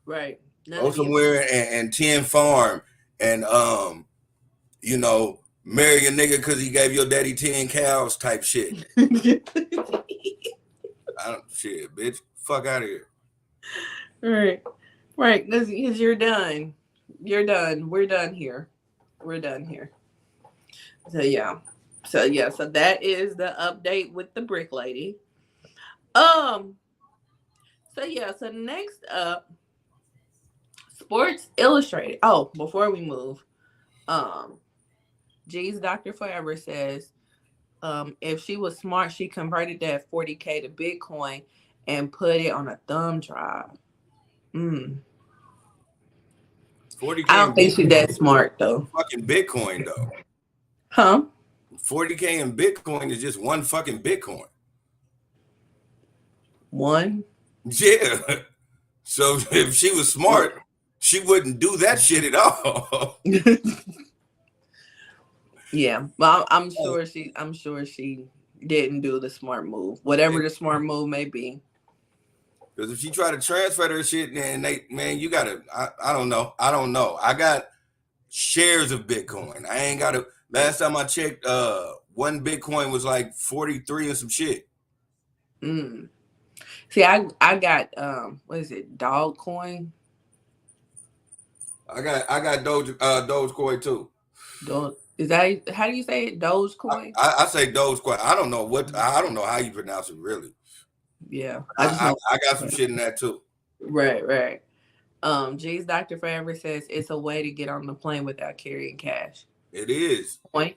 Right. Go somewhere and tend farm and you know, marry a nigga because he gave your daddy 10 cows type shit. Shit, bitch. Fuck out of here. Right. Right. Because you're done. You're done. We're done here. We're done here. So yeah. So that is the update with the brick lady. So next up, Sports Illustrated. Oh, before we move, G's Doctor Forever says, if she was smart, she converted that 40K to Bitcoin and put it on a thumb drive. 40K. I don't think she's that smart though. Fucking Bitcoin though. Huh? 40K in Bitcoin is just one fucking Bitcoin. One? Yeah. So if she was smart, she wouldn't do that shit at all. Yeah. Well, I'm sure she didn't do the smart move. Whatever the smart move may be. Because if she try to transfer her shit, then you gotta, I don't know. I got shares of Bitcoin. I ain't got last time I checked, one Bitcoin was like 43 and some shit. See, I got what is it, Dogecoin? I got Dogecoin too. Is that how do you say it? Dogecoin? I say Dogecoin. I don't know how you pronounce it really. Yeah. I got some shit in that too. Right. G's Doctor Forever says it's a way to get on the plane without carrying cash. It is. Point.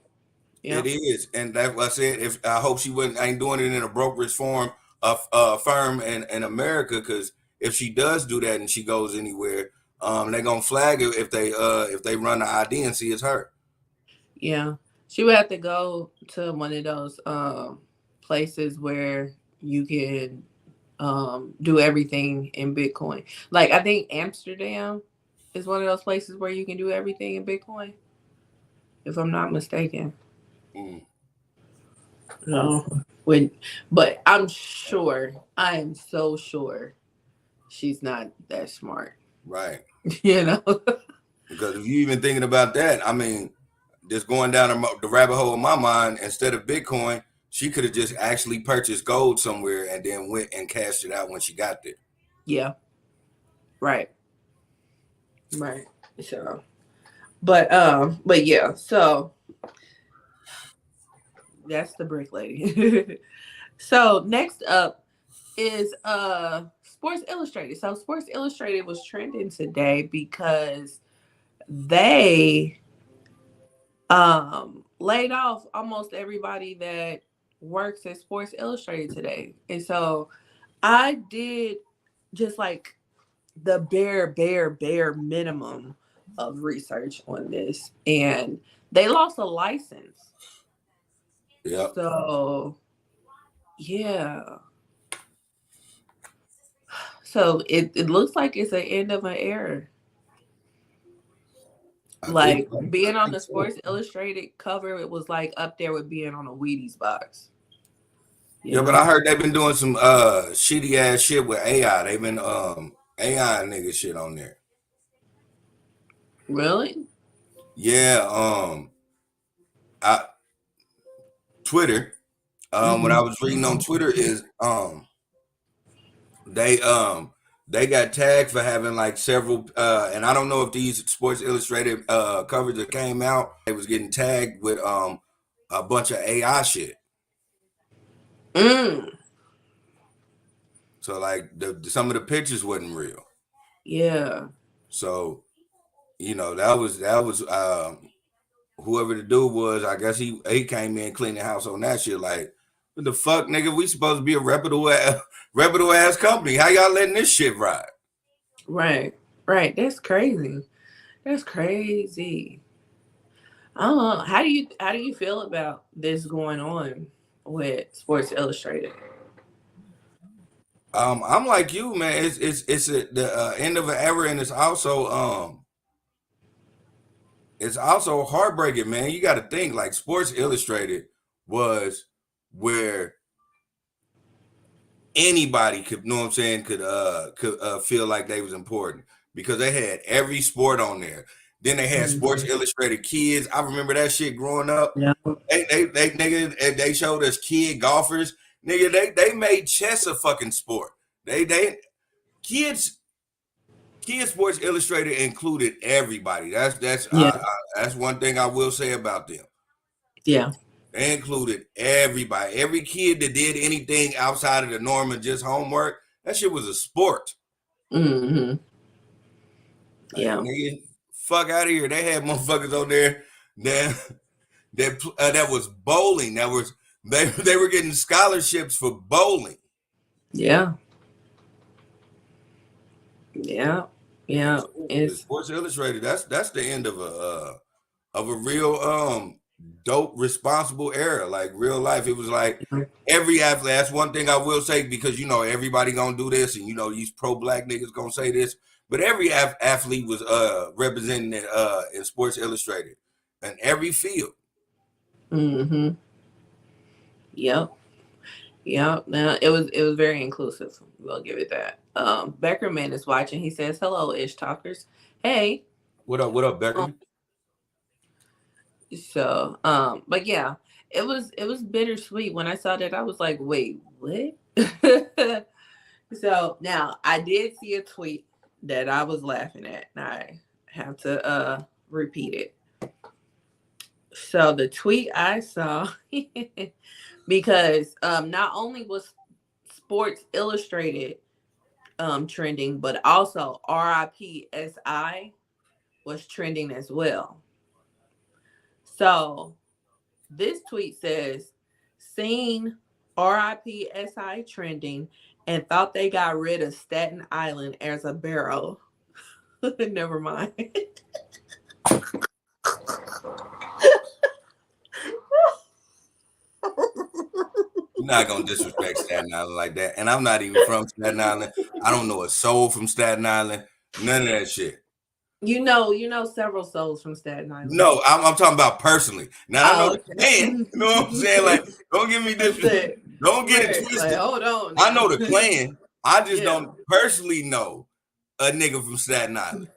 Yeah. It is. And that's what I said. I hope she ain't doing it in a brokerage form of firm in America, because if she does do that and she goes anywhere, they're gonna flag it if they run the ID and see it's her. Yeah. She would have to go to one of those places where you can do everything in Bitcoin. Like I think Amsterdam is one of those places where you can do everything in Bitcoin, if I'm not mistaken. No, but I am so sure she's not that smart. Right. You know? Because if you even thinking about that, I mean, just going down the rabbit hole in my mind, instead of Bitcoin, she could have just actually purchased gold somewhere and then went and cashed it out when she got there. Yeah. Right. So, but yeah, so that's the brick lady. So next up is Sports Illustrated. So Sports Illustrated was trending today because they laid off almost everybody that works at Sports Illustrated today. And so I did just like the bare minimum of research on this, and they lost a license. Yeah. So yeah. So it looks like it's the end of an era. Like being on the Sports Illustrated cover, it was like up there with being on a Wheaties box. Yeah, but I heard they've been doing some shitty ass shit with AI. They've been AI nigga shit on there. Really? Yeah. Twitter. What I was reading on Twitter is they they got tagged for having like several, and I don't know if these Sports Illustrated coverage that came out, they was getting tagged with a bunch of AI shit. So like some of the pictures wasn't real. Yeah. So, you know, that was whoever the dude was, I guess he came in cleaning the house on that shit. Like, what the fuck, nigga? We supposed to be a reputable ass company. How y'all letting this shit ride? Right. That's crazy. That's crazy. I don't know. How do you feel about this going on with Sports Illustrated? I'm like you, man. It's the end of an era, and it's also heartbreaking, man. You got to think like Sports Illustrated was where anybody could, know what I'm saying, could feel like they was important because they had every sport on there. Then they had Sports Illustrated Kids. I remember that shit growing up. Yeah. They showed us kid golfers. Nigga, they made chess a fucking sport. Kids Sports Illustrated included everybody. That's one thing I will say about them. Yeah. They included everybody. Every kid that did anything outside of the norm and just homework, that shit was a sport. Mm-hmm. Yeah. Like, nigga, fuck out of here. They had motherfuckers on there that was bowling. They were getting scholarships for bowling. Yeah. Yeah. Yeah. It's Sports Illustrated. That's the end of a real dope, responsible era, like real life. It was like every athlete. That's one thing I will say, because you know everybody gonna do this, and you know these pro black niggas gonna say this, but every athlete was represented in Sports Illustrated in every field. Mm-hmm. Yep. Now it was very inclusive. We'll give it that. Beckerman is watching. He says, "Hello, Ish Talkers. Hey." What up, Beckerman? So, but yeah, it was bittersweet when I saw that. I was like, wait, what? So now I did see a tweet that I was laughing at, and I have to repeat it. So the tweet I saw, because not only was Sports Illustrated trending, but also RIP SI was trending as well. So this tweet says, seen RIP SI trending and thought they got rid of Staten Island as a borough. Never mind. You're not gonna disrespect Staten Island like that. And I'm not even from Staten Island. I don't know a soul from Staten Island. None of that shit. You know several souls from Staten Island. No, I'm talking about personally. Now I know the clan. You know what I'm saying? Like, don't give me this. Don't get it twisted. Like, hold on. I know the clan. I just don't personally know a nigga from Staten Island.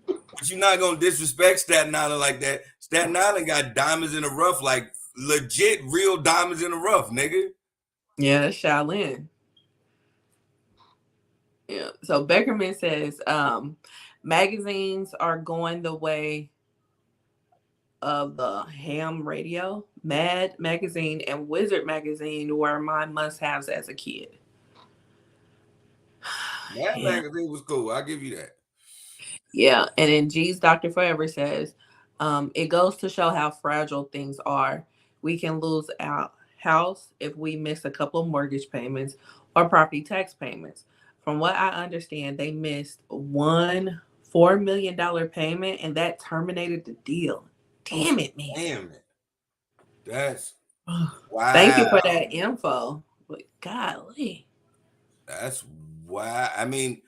But you're not gonna disrespect Staten Island like that. Staten Island got diamonds in the rough, like legit real diamonds in the rough, nigga. Yeah, that's Shaolin. Yeah. So Beckerman says, magazines are going the way of the ham radio. Mad magazine and Wizard magazine were my must-haves as a kid. Mad magazine was cool. I'll give you that. Yeah. And then G's Dr. Forever says, it goes to show how fragile things are. We can lose our house if we miss a couple of mortgage payments or property tax payments. From what I understand, they missed $4 million payment, and that terminated the deal. Damn it, man. Damn it. That's wow. Thank you for that info. But golly. That's why. I mean,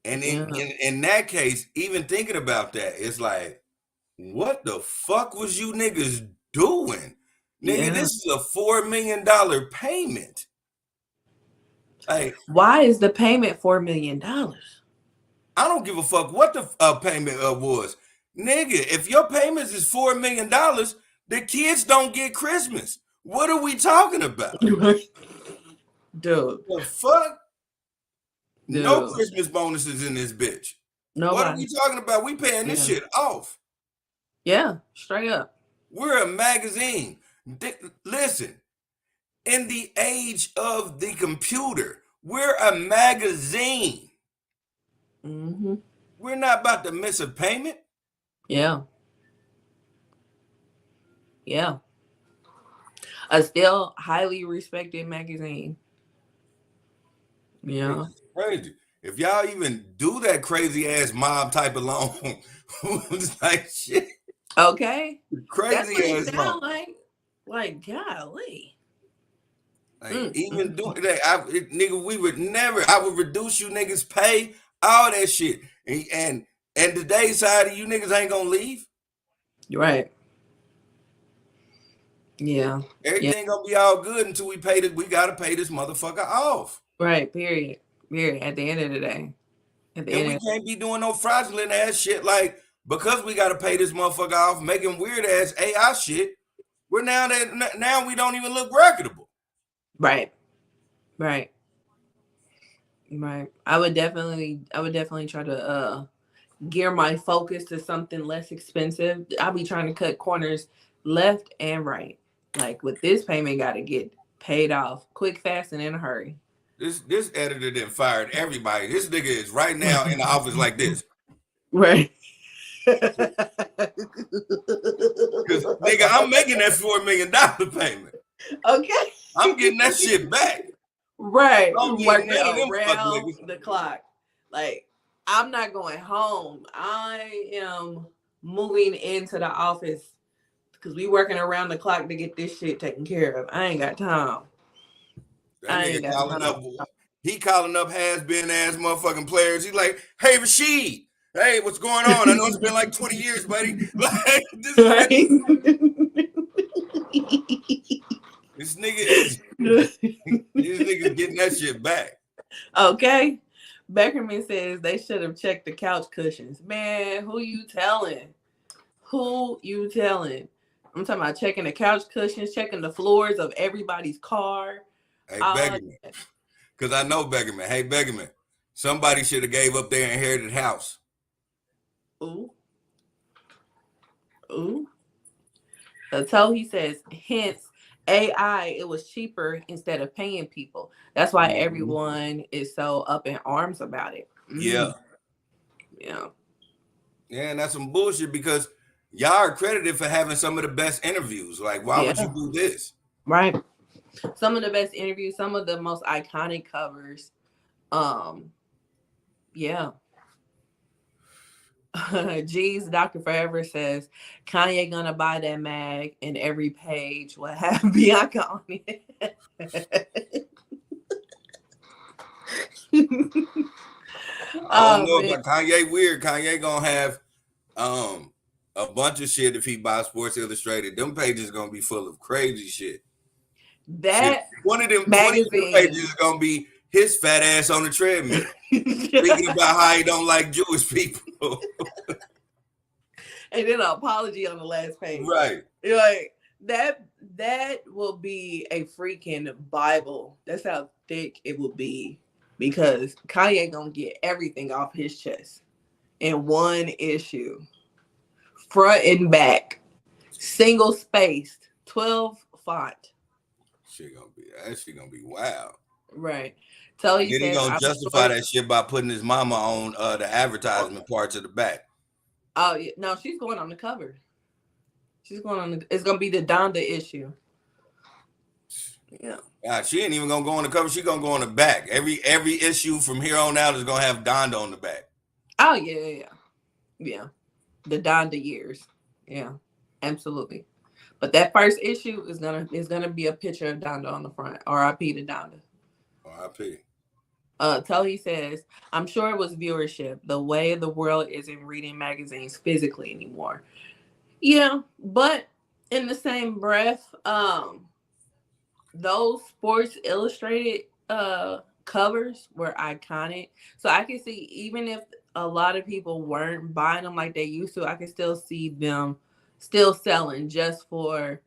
and in that case, even thinking about that, it's like, what the fuck was you niggas doing? Nigga, this is a $4 million payment. Like, why is the payment $4 million? I don't give a fuck what the payment was. Nigga, if your payments is $4 million, the kids don't get Christmas. What are we talking about? Dude. The fuck? No Dude. Christmas bonuses in this bitch. Nobody. What are we talking about? We paying this shit off. Yeah, straight up. We're a magazine. Listen, in the age of the computer, we're a magazine. Mm-hmm. We're not about to miss a payment. Yeah. Yeah. A still highly respected magazine. Yeah. It's crazy. If y'all even do that crazy ass mob type of loan, it's like shit. Okay. Crazy That's what ass it loan. sounds like golly. Like, even doing that, nigga, we would never. I would reduce you niggas' pay, all that shit, and today's side of you niggas ain't gonna leave. Right. Yeah. Everything gonna be all good until we pay this. We gotta pay this motherfucker off. Right. Period. At the end of the day. And we can't be doing no fraudulent ass shit like because we gotta pay this motherfucker off, making weird ass AI shit. We're now we don't even look reputable. Right. I would definitely try to gear my focus to something less expensive. I'll be trying to cut corners left and right. Like with this payment, got to get paid off quick, fast, and in a hurry. This editor then fired everybody. This nigga is right now in the office like this. Right. Because nigga, I'm making that $4 million payment. Okay. I'm getting that shit back. Right. I'm Working none of them around the clock. Like, I'm not going home. I am moving into the office because we working around the clock to get this shit taken care of. I ain't got time. He calling up has-been ass motherfucking players. He's like, hey, Rashid. Hey, what's going on? I know it's been like 20 years, buddy. Like, this nigga is getting that shit back. Okay. Beckerman says they should have checked the couch cushions. Man, who you telling? I'm talking about checking the couch cushions, checking the floors of everybody's car. Hey, Beckerman. Because I know Beckerman. Hey, Beckerman. Somebody should have gave up their inherited house. Ooh. So he says, hence AI, it was cheaper instead of paying people. That's why everyone is so up in arms about it. Yeah. Yeah, and that's some bullshit because y'all are credited for having some of the best interviews. Like, why would you do this? Right. Some of the best interviews, some of the most iconic covers. Yeah. G's Dr. Forever says Kanye gonna buy that mag and every page will have Bianca on it. I don't know about Kanye weird. Kanye gonna have a bunch of shit if he buys Sports Illustrated. Them pages gonna be full of crazy shit. One of them magazine pages is gonna be his fat ass on the treadmill. Thinking about how he don't like Jewish people. And then an apology on the last page. Right. You're like, that will be a freaking Bible. That's how thick it will be. Because Kanye gonna get everything off his chest in one issue. Front and back. Single spaced. 12 font. That shit gonna be wild. Right. So he then he gonna justify that shit by putting his mama on the advertisement parts of the back. Oh yeah, no, she's going on the cover. She's going on it's gonna be the Donda issue. Yeah. She ain't even gonna go on the cover. She gonna go on the back. Every issue from here on out is gonna have Donda on the back. Oh yeah. The Donda years. Yeah, absolutely. But that first issue is gonna be a picture of Donda on the front. R.I.P. to Donda. R.I.P. Tully says, I'm sure it was viewership. The way the world isn't reading magazines physically anymore. Yeah, but in the same breath, those Sports Illustrated covers were iconic. So I can see, even if a lot of people weren't buying them like they used to, I can still see them still selling just for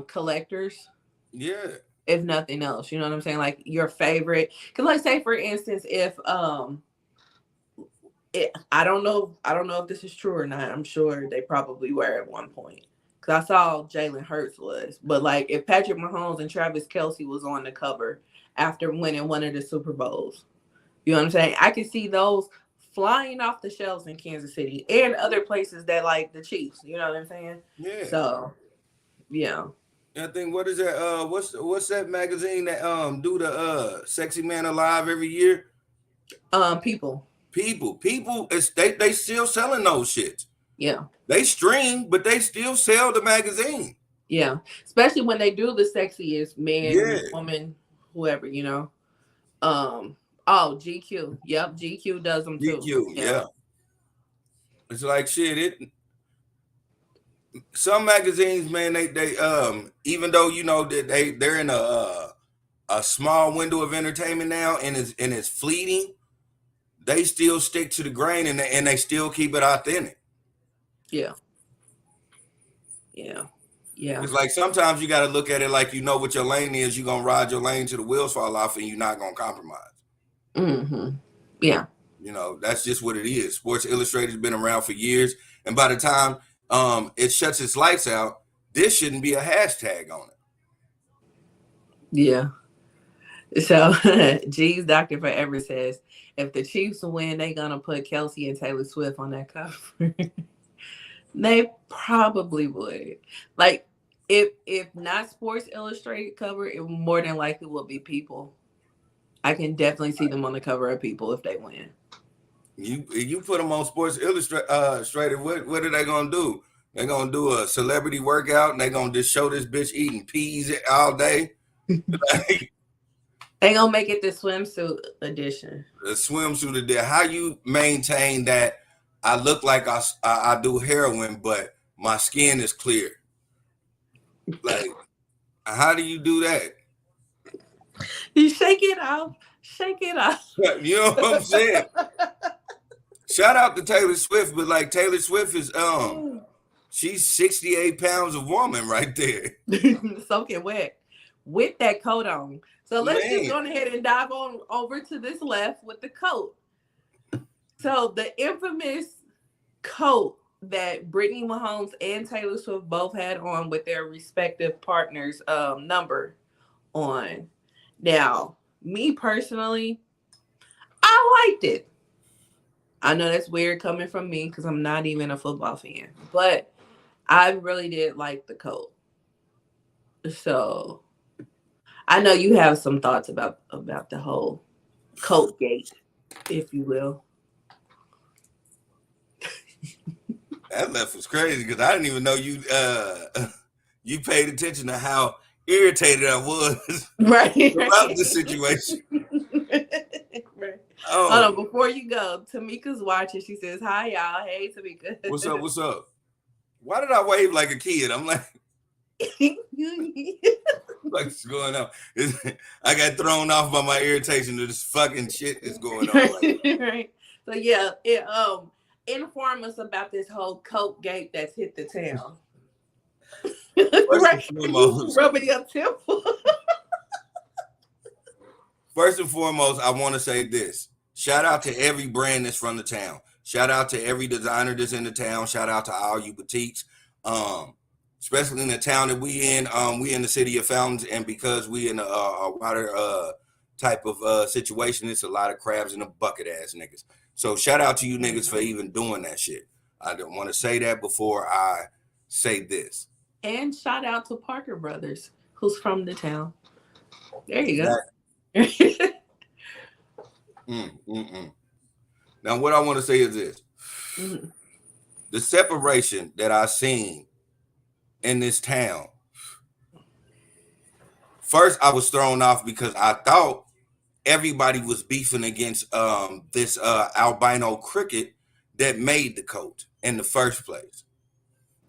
collectors. Yeah. if nothing else. You know what I'm saying? Like your favorite. Because, like, say for instance, if I don't know if this is true or not. I'm sure they probably were at one point. Cause I saw Jalen Hurts was, but like if Patrick Mahomes and Travis Kelce was on the cover after winning one of the Super Bowls, you know what I'm saying? I can see those flying off the shelves in Kansas City and other places that like the Chiefs. You know what I'm saying? Yeah. So, yeah. I think what is that? What's that magazine that do the Sexy Man Alive every year? People. It's they still selling those shits. Yeah. They stream, but they still sell the magazine. Yeah. Especially when they do the sexiest man, Yeah. woman, whoever, you know. Oh, GQ. Yep, GQ does them too. GQ, yeah. It's like shit. Some magazines, man, they even though you know that they're in a small window of entertainment now, and it's fleeting, they still stick to the grain and they still keep it authentic. Yeah. Yeah. Yeah. It's like sometimes you got to look at it like you know what your lane is. You're gonna ride your lane till the wheels fall off, and you're not gonna compromise. Mm-hmm. Yeah. You know, that's just what it is. Sports Illustrated's been around for years, and by the time it shuts its lights out, this shouldn't be a hashtag on it. Yeah. So G's Doctor Forever says if the Chiefs win, they're gonna put Kelce and Taylor Swift on that cover. They probably would. Like if not Sports Illustrated cover, it more than likely will be People. I can definitely see them on the cover of People if they win. You put them on Sports Illustrated, what are they gonna do? They're gonna do a celebrity workout and they're gonna just show this bitch eating peas all day. They gonna make it the swimsuit edition. The swimsuit edition. How you maintain that I look like I do heroin, but my skin is clear? Like, how do you do that? You shake it off. Shake it off. You know what I'm saying? Shout out to Taylor Swift, but like Taylor Swift is she's 68 pounds of woman right there. Soaking wet with that coat on. So let's just go ahead and dive on over to this left with the coat. So the infamous coat that Brittany Mahomes and Taylor Swift both had on with their respective partners' number on. Now, me personally, I liked it. I know that's weird coming from me because I'm not even a football fan, but I really did like the coat. So I know you have some thoughts about the whole coat gate, if you will. That left was crazy because I didn't even know you paid attention to how irritated I was about the situation. Right. Oh. Hold on, before you go, Tamika's watching. She says, "Hi, y'all. Hey, Tamika. What's up? What's up? Why did I wave like a kid? I'm like, what's going on? I got thrown off by my irritation to this fucking shit that's going on. Right. So yeah, inform us about this whole coat gate that's hit the town. Right. Rubbing your temple. First and foremost, I want to say this. Shout out to every brand that's from the town. Shout out to every designer that's in the town. Shout out to all you boutiques. Especially in the town that we in. We in the city of Fountains, and because we in a water type of situation, it's a lot of crabs in a bucket ass niggas. So shout out to you niggas for even doing that shit. I don't want to say that before I say this. And shout out to Parker Brothers, who's from the town. There you go. Now, what I want to say is this. The separation that I seen in this town. First, I was thrown off because I thought everybody was beefing against this albino cricket that made the coat in the first place.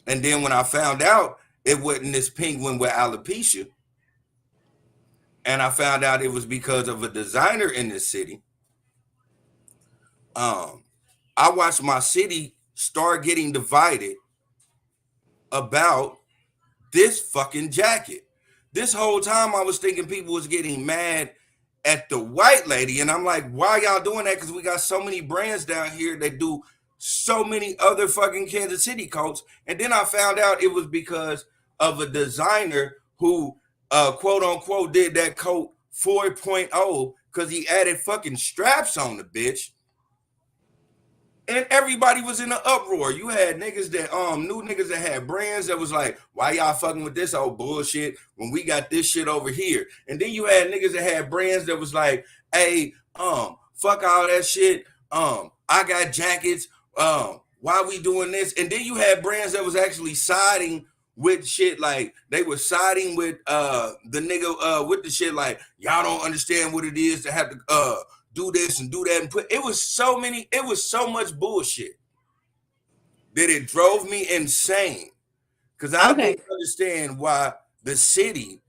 And then when I found out it wasn't this penguin with alopecia, and I found out it was because of a designer in this city, I watched my city start getting divided about this fucking jacket. this whole time I was thinking people was getting mad at the white lady, and I'm like, why y'all doing that? Because we got so many brands down here that do so many other fucking Kansas City coats. And then I found out it was because of a designer who quote unquote did that coat 4.0 because he added fucking straps on the bitch. And everybody was in an uproar. You had niggas that new niggas that had brands that was like, why y'all fucking with this old bullshit when we got this shit over here? And then you had niggas that had brands that was like, hey, fuck all that shit. I got jackets. Why we doing this? And then you had brands that was actually siding with shit, like they were siding with the nigga with the shit like, y'all don't understand what it is to have to do this and do that and put it was so much bullshit that it drove me insane because I didn't understand why the city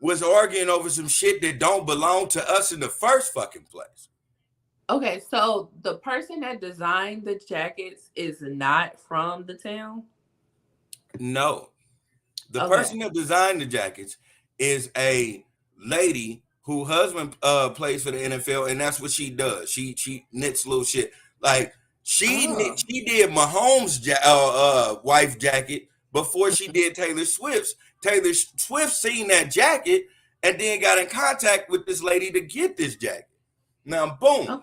was arguing over some shit that don't belong to us in the first fucking place. Okay, so the person that designed the jackets is not from the town? No. The person that designed the jackets is a lady who husband plays for the NFL, and that's what she does. She knits little shit. Like she did Mahomes' wife jacket before she did Taylor Swift's. Taylor Swift seen that jacket and then got in contact with this lady to get this jacket. Now, boom,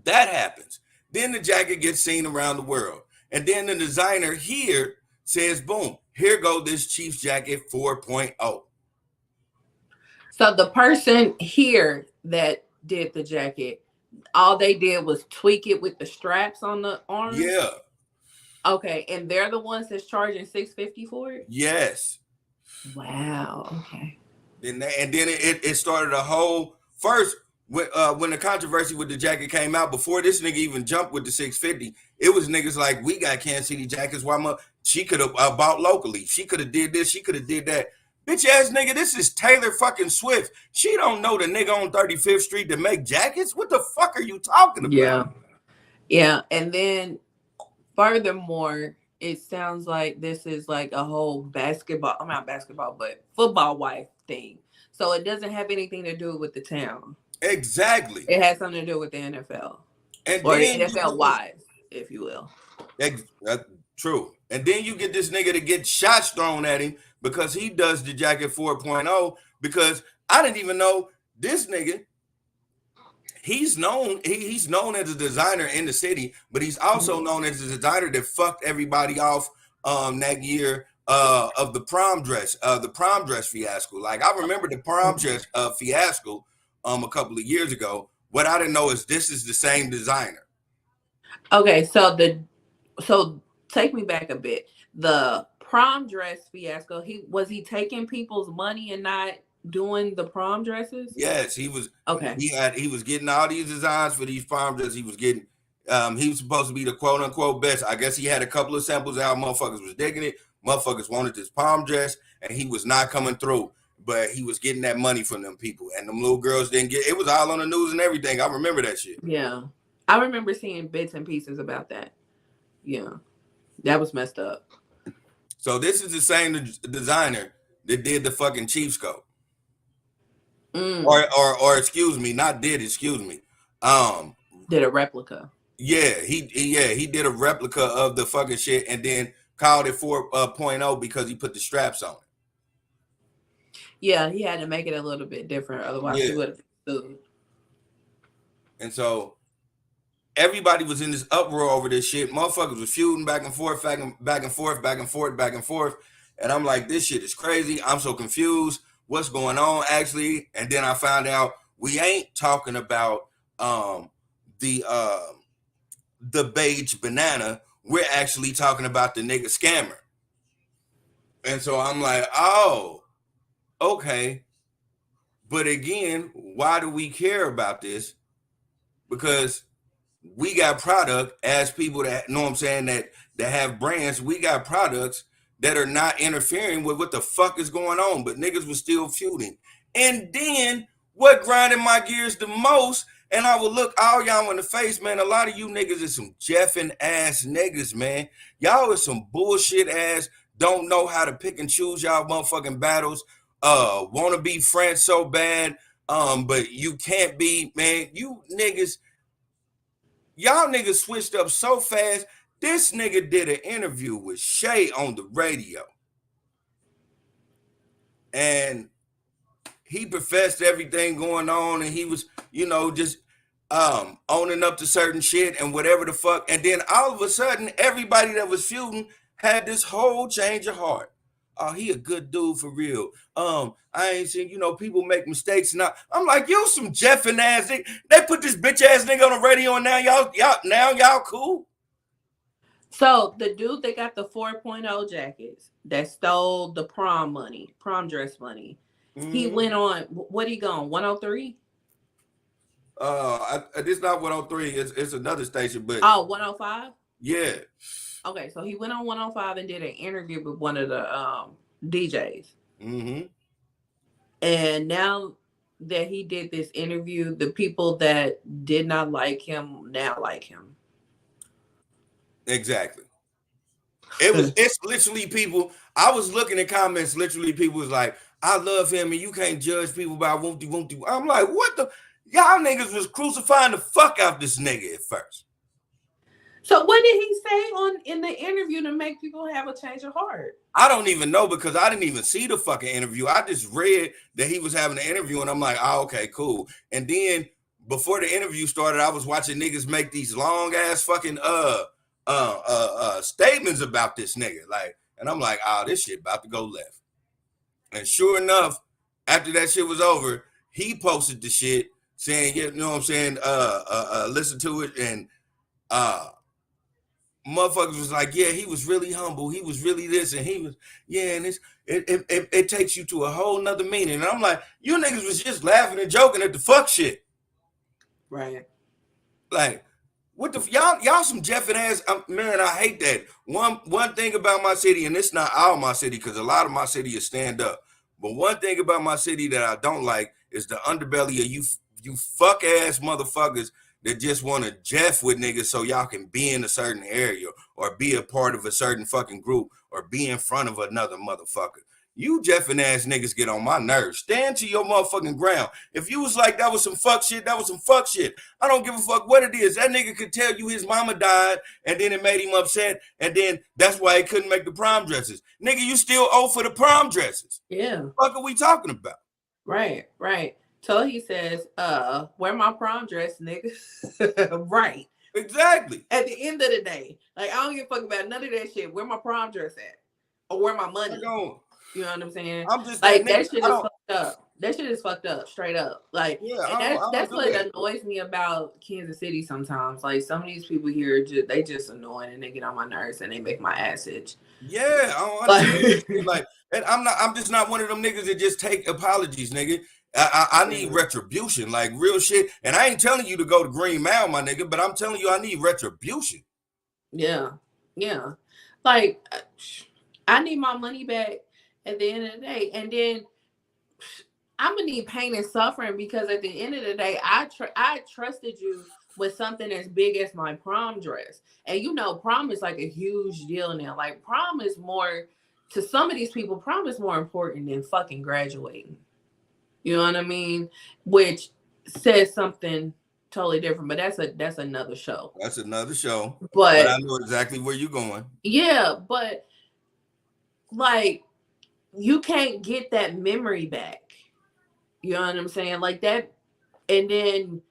that happens. Then the jacket gets seen around the world, and then the designer here says, "Boom, here go this Chiefs jacket 4.0." So the person here that did the jacket, all they did was tweak it with the straps on the arm? Yeah. Okay, and they're the ones that's charging $650 for it? Yes. Wow. Okay. And then it started a whole first when the controversy with the jacket came out, before this nigga even jumped with the 650, it was niggas like, we got Kansas City jackets. Why she could have bought locally. She could have did this. She could have did that. Bitch ass nigga, this is Taylor fucking Swift. She don't know the nigga on 35th Street to make jackets. What the fuck are you talking about? Yeah. And then furthermore, it sounds like this is like a whole football wife thing. So it doesn't have anything to do with the town. Exactly. It has something to do with the NFL. Or the NFL wives, if you will. True. And then you get this nigga to get shots thrown at him because he does the jacket 4.0, because I didn't even know this nigga. He's known as a designer in the city, but he's also known as a designer that fucked everybody off that year of the prom dress fiasco. Like, I remember the prom dress fiasco a couple of years ago. What I didn't know is this is the same designer. Okay, so take me back a bit. The prom dress fiasco, was he taking people's money and not doing the prom dresses? Yes, he was. Okay. He was getting all these designs for these prom dresses. He was getting he was supposed to be the quote unquote best. I guess he had a couple of samples out. Motherfuckers was digging it. Motherfuckers wanted this prom dress, and he was not coming through. But he was getting that money from them people, and them little girls didn't get it. Was all on the news and everything. I remember that shit. Yeah. I remember seeing bits and pieces about that. Yeah. That was messed up. So this is the same designer that did the fucking Chiefs coat. Or excuse me, did a replica. He did a replica of the fucking shit and then called it 4.0 because he put the straps on it. Yeah, he had to make it a little bit different, otherwise he would have been sued. And so everybody was in this uproar over this shit. Motherfuckers was feuding back and forth. And I'm like, this shit is crazy. I'm so confused. What's going on, actually? And then I found out we ain't talking about the beige banana. We're actually talking about the nigga scammer. And so I'm like, oh, okay. But again, why do we care about this? Because we got product as people that know what I'm saying, that have brands. We got products that are not interfering with what the fuck is going on, but niggas was still feuding. And then what grinded my gears the most, and I will look all y'all in the face, man, a lot of you niggas is some jeffing ass niggas, man. Y'all is some bullshit ass don't know how to pick and choose y'all motherfucking battles, want to be friends so bad, but you can't be, man. Y'all niggas switched up so fast. This nigga did an interview with Shay on the radio, and he professed everything going on, and he was, just owning up to certain shit and whatever the fuck. And then all of a sudden, everybody that was feuding had this whole change of heart. Oh, he a good dude for real. I ain't seen, people make mistakes. Now I'm like, you some Jeffin' ass nigga. They put this bitch ass nigga on the radio, and now y'all cool. So the dude that got the 4.0 jackets that stole the prom dress money, he went on, what he going, 103? It's not 103. It's another station, but 105? Yeah. Okay, so he went on 105 and did an interview with one of the DJs. And now that he did this interview, the people that did not like him now like him. Exactly. It's literally people. I was looking at comments. Literally, people was like, "I love him, and you can't judge people by won't do." I'm like, what the? Y'all niggas was crucifying the fuck out this nigga at first. So what did he say in the interview to make people have a change of heart? I don't even know, because I didn't even see the fucking interview. I just read that he was having an interview, and I'm like, oh, okay, cool. And then before the interview started, I was watching niggas make these long ass fucking statements about this nigga, like, and I'm like, oh, this shit about to go left. And sure enough, after that shit was over, he posted the shit saying, you know what I'm saying, listen to it, and motherfuckers was like, yeah, he was really humble, he was really this, and he was, yeah, and it takes you to a whole nother meaning. And I'm like, you niggas was just laughing and joking at the fuck shit, right? Like, what the y'all some Jeffin' ass, man. I hate that. One thing about my city, and it's not all my city, because a lot of my city is stand up, but one thing about my city that I don't like is the underbelly of you fuck ass motherfuckers that just want to jeff with niggas so y'all can be in a certain area or be a part of a certain fucking group or be in front of another motherfucker. You Jeffin' ass niggas get on my nerves. Stand to your motherfucking ground. If you was like, that was some fuck shit, that was some fuck shit. I don't give a fuck what it is. That nigga could tell you his mama died, and then it made him upset, and then that's why he couldn't make the prom dresses. Nigga, you still owe for the prom dresses. Yeah. What the fuck are we talking about? Right. So he says, wear my prom dress, nigga. Right. Exactly. At the end of the day, like, I don't give a fuck about none of that shit. Where my prom dress at? Or where my money? You know what I'm saying? I'm just like, that shit is fucked up. That shit is fucked up, straight up. Like, yeah, and that's what annoys me about Kansas City sometimes. Like, some of these people here, they just annoying, and they get on my nerves, and they make my ass itch. Yeah, I don't like, and I'm just not one of them niggas that just take apologies, nigga. I need retribution, like real shit. And I ain't telling you to go to Green Mile, my nigga, but I'm telling you I need retribution. Yeah. Like, I need my money back at the end of the day. And then I'm going to need pain and suffering, because at the end of the day, I trusted you with something as big as my prom dress. And prom is like a huge deal now. Like, prom is more, to some of these people, prom is more important than fucking graduating. You know what I mean? Which says something totally different, but that's another show. That's another show. But I know exactly where you're going. Yeah, but like, you can't get that memory back. You know what I'm saying? Like that. And then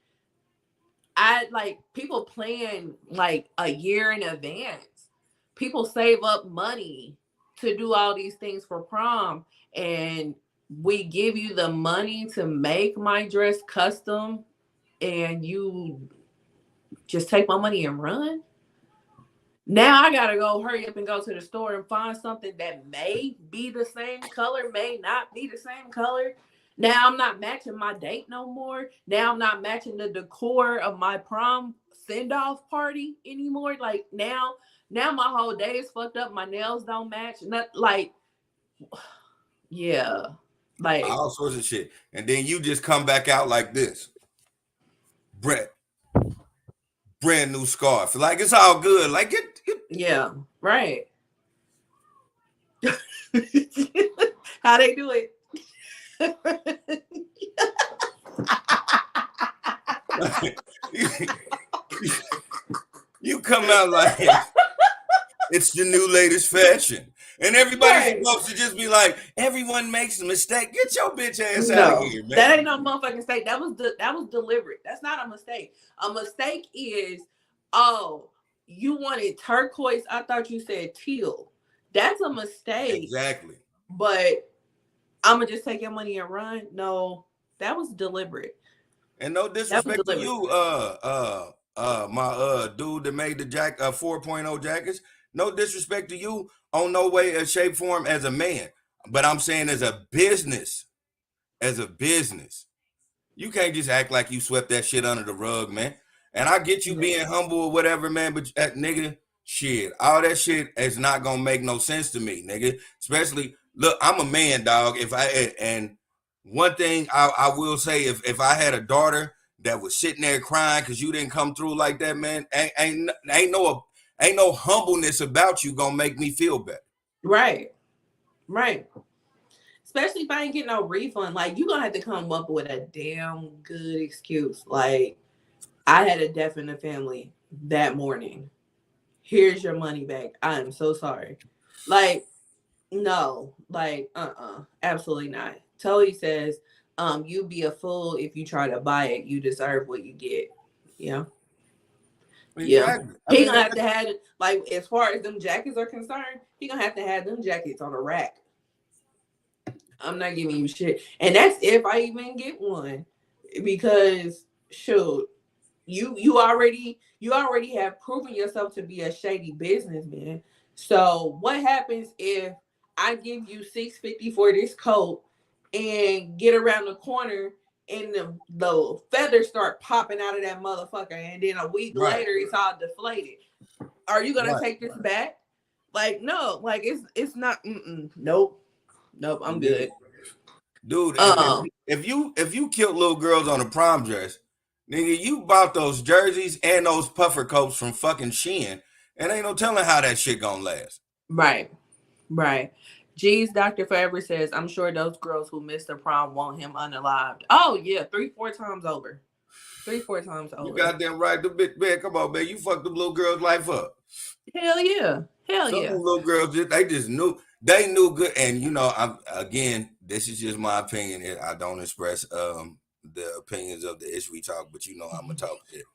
people plan like a year in advance. People save up money to do all these things for prom, and we give you the money to make my dress custom, and you just take my money and run. Now I gotta go hurry up and go to the store and find something that may be the same color, may not be the same color. Now I'm not matching my date no more. Now I'm not matching the decor of my prom send-off party anymore. Like, now my whole day is fucked up. My nails don't match. Yeah. Like, all sorts of shit. And then you just come back out like this. Brand new scarf. Like, it's all good. Like, yeah, right. How they do it? You come out like it's the new latest fashion. And everybody's supposed to just be like, everyone makes a mistake. Get your bitch ass out of here, man. That ain't no motherfucking mistake. That was deliberate. That's not a mistake. A mistake is, oh, you wanted turquoise. I thought you said teal. That's a mistake. Exactly. But I'm gonna just take your money and run. No, that was deliberate. And no disrespect to you, my dude that made the 4.0 jackets. No disrespect to you on no way, shape, form as a man. But I'm saying as a business, you can't just act like you swept that shit under the rug, man. And I get you being humble or whatever, man, but nigga, shit, all that shit is not gonna make no sense to me, nigga. Especially, look, I'm a man, dog. And one thing I will say, if I had a daughter that was sitting there crying because you didn't come through like that, man, ain't no humbleness about you gonna make me feel better. Right. Especially if I ain't getting no refund. Like, you gonna have to come up with a damn good excuse. Like, I had a death in the family that morning. Here's your money back. I am so sorry. Like, no. Like, absolutely not. Tully says, you be a fool if you try to buy it. You deserve what you get. Yeah. Exactly. Yeah. He gonna have to have, like, as far as them jackets are concerned, he gonna have to have them jackets on a rack. I'm not giving you shit. And that's if I even get one. Because shoot, you already have proven yourself to be a shady businessman. So what happens if I give you $650 for this coat and get around the corner and the feathers start popping out of that motherfucker, and then a week later it's all deflated? Are you gonna take this back? Like, no, like it's not. Nope, I'm good, dude. If you killed little girls on a prom dress, nigga, you bought those jerseys and those puffer coats from fucking Shein, and ain't no telling how that shit gonna last. Right. G's Dr. Forever says, I'm sure those girls who missed the prom want him unalived. Oh yeah, 3-4 times over. 3-4 times over. You goddamn right, the bitch, man. Come on, man. You fucked the little girl's life up. Hell yeah. Some little girls just knew. They knew good. And you know, again, this is just my opinion. I don't express the opinions of the Ish We Talk, but you know I'm gonna talk shit.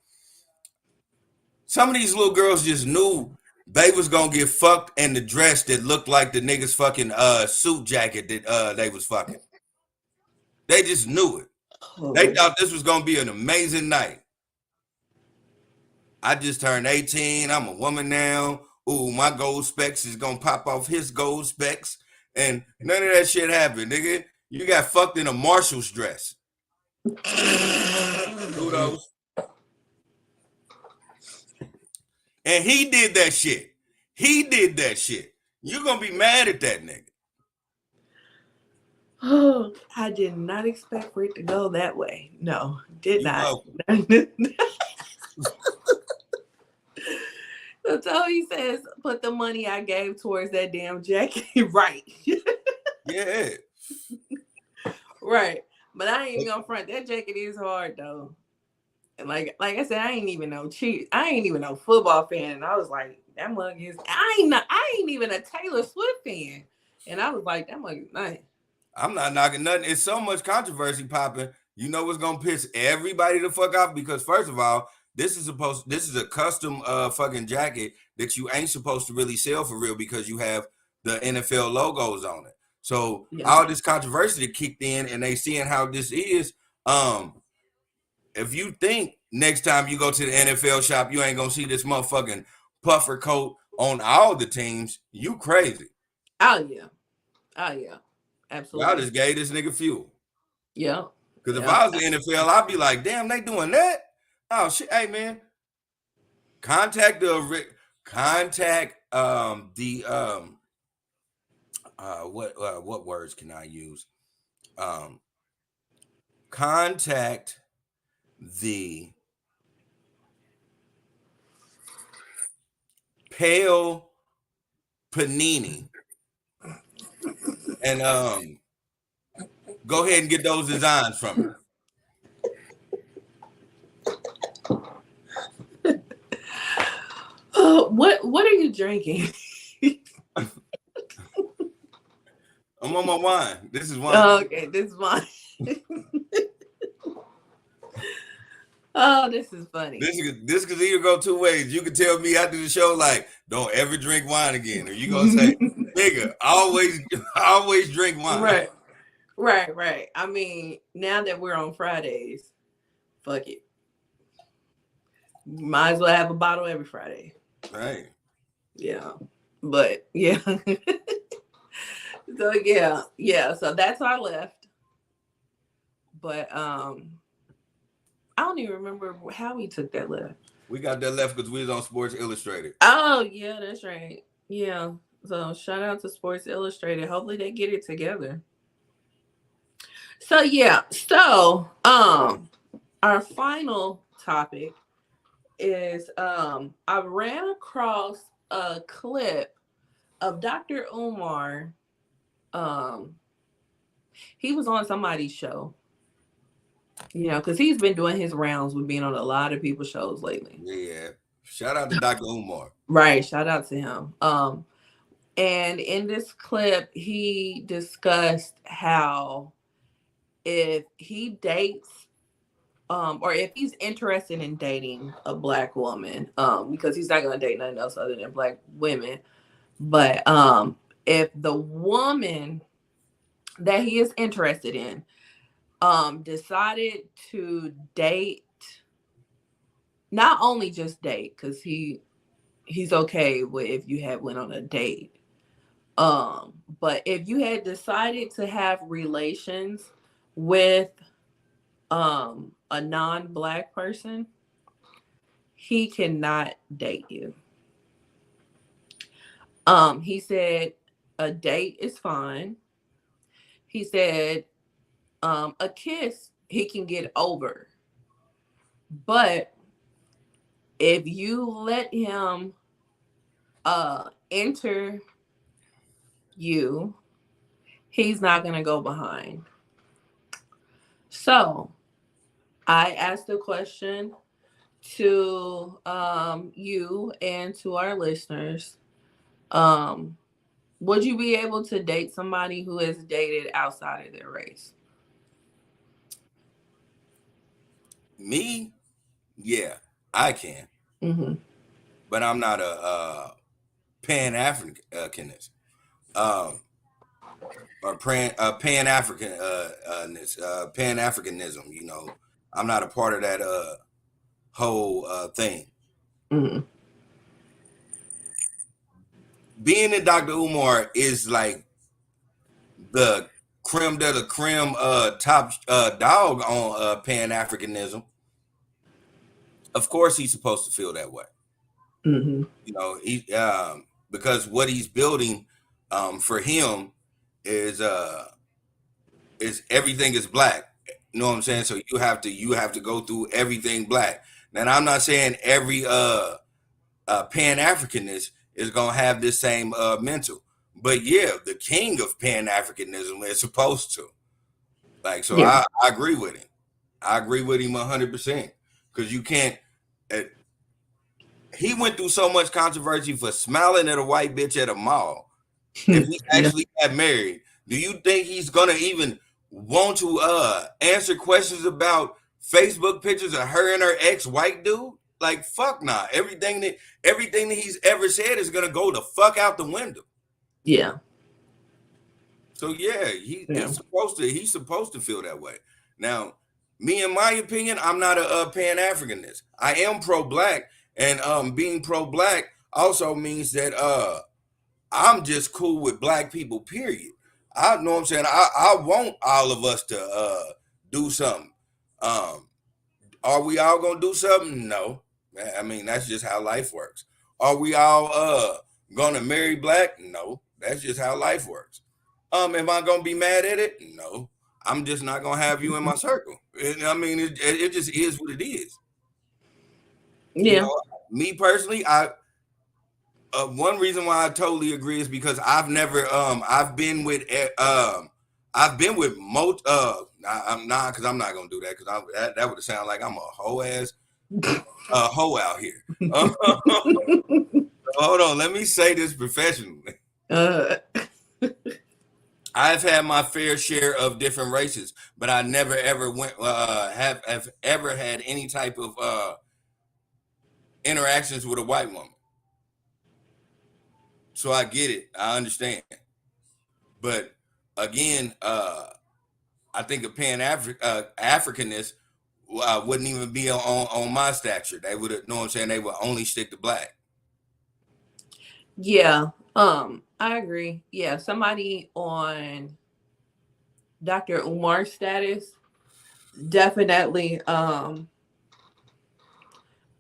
Some of these little girls just knew they was gonna get fucked in the dress that looked like the nigga's fucking suit jacket that they was fucking. They just knew it. They thought this was gonna be an amazing night. I just turned 18. I'm a woman now. Ooh, my gold specs is gonna pop off his gold specs, and none of that shit happened, nigga. You got fucked in a Marshall's dress. Kudos. And he did that shit. You're gonna be mad at that nigga. Oh, I did not expect for it to go that way. No, did not. So he says, put the money I gave towards that damn jacket. Right. Yeah. Right. But I ain't even gonna front. That jacket is hard though. And like I said, I ain't even no football fan. And I was like, that mug is I ain't even a Taylor Swift fan. And I was like, that mug is nice. I'm not knocking nothing. It's so much controversy popping. You know what's gonna piss everybody the fuck off? Because first of all, this is a custom fucking jacket that you ain't supposed to really sell for real because you have the NFL logos on it. So all this controversy that kicked in and they seeing how this is. If you think next time you go to the NFL shop, you ain't gonna see this motherfucking puffer coat on all the teams, you crazy. Oh yeah. Absolutely. Y'all just gave this nigga fuel. Yeah. Because if I was the NFL, I'd be like, damn, they doing that? Oh shit, hey man. Contact what words can I use? Contact the Pale Panini and go ahead and get those designs from me. What are you drinking? I'm on my wine. This is wine. Okay, this is mine. Oh, this is funny. This could either go two ways. You could tell me after the show, like, don't ever drink wine again, or you gonna say, nigga, always drink wine. Right. I mean, now that we're on Fridays, fuck it. Might as well have a bottle every Friday. Right. Yeah. But yeah. So yeah. So that's our left. But I don't even remember how we took that left. We got that left because we was on Sports Illustrated. Oh yeah, that's right. Yeah. So shout out to Sports Illustrated. Hopefully they get it together. So yeah. So our final topic is I ran across a clip of Dr. Umar. He was on somebody's show. You know, because he's been doing his rounds with being on a lot of people's shows lately. Yeah. Shout out to Dr. Umar. Right. Shout out to him. And in this clip, he discussed how if he dates, or if he's interested in dating a Black woman, because he's not going to date nothing else other than Black women. But if the woman that he is interested in decided to date, not only just date, because he's okay with if you had went on a date, but if you had decided to have relations with a non-Black person, he cannot date you. He said a date is fine. He said a kiss he can get over. But if you let him enter you, he's not going to go behind. So I asked the question to you and to our listeners. Would you be able to date somebody who has dated outside of their race? Me? Yeah, I can. Mm-hmm. But I'm not a Pan-Africanist. Or Pan-Africanism, you know. I'm not a part of that whole thing. Mm-hmm. Being in Dr. Umar is like the creme de la creme top dog on Pan-Africanism. Of course he's supposed to feel that way. Mm-hmm. You know, he because what he's building for him is everything is Black. You know what I'm saying? So you have to go through everything Black. Now I'm not saying every Pan-Africanist is gonna have this same mental, but yeah, the king of Pan-Africanism is supposed to. Like, so yeah. I agree with him. I agree with him 100% because you can't. He went through so much controversy for smiling at a white bitch at a mall. If he actually got married, do you think he's gonna even want to answer questions about Facebook pictures of her and her ex-white dude? Like, fuck nah. Everything that he's ever said is gonna go the fuck out the window. Yeah. So yeah, he's supposed to feel that way. Now, me, in my opinion, I'm not a Pan-Africanist. I am pro-Black, and being pro-Black also means that I'm just cool with Black people, period. I know what I'm saying. I want all of us to do something. Are we all gonna do something? No. I mean, that's just how life works. Are we all gonna marry Black? No. That's just how life works. Am I gonna be mad at it? No. I'm just not gonna have you in my circle. I mean, it just is what it is. Yeah. You know, me personally, One reason why I totally agree is because I've never I've been with most I'm not, because I'm not gonna do that, because that would sound like I'm a hoe ass hoe out here. Hold on, let me say this professionally. I've had my fair share of different races, but I never ever went have ever had any type of interactions with a white woman. So I get it, I understand. But again, I think a Africanist wouldn't even be on my stature. They would, know what I'm saying, they would only stick to black. Yeah, I agree. Yeah, somebody on Dr. Umar's status definitely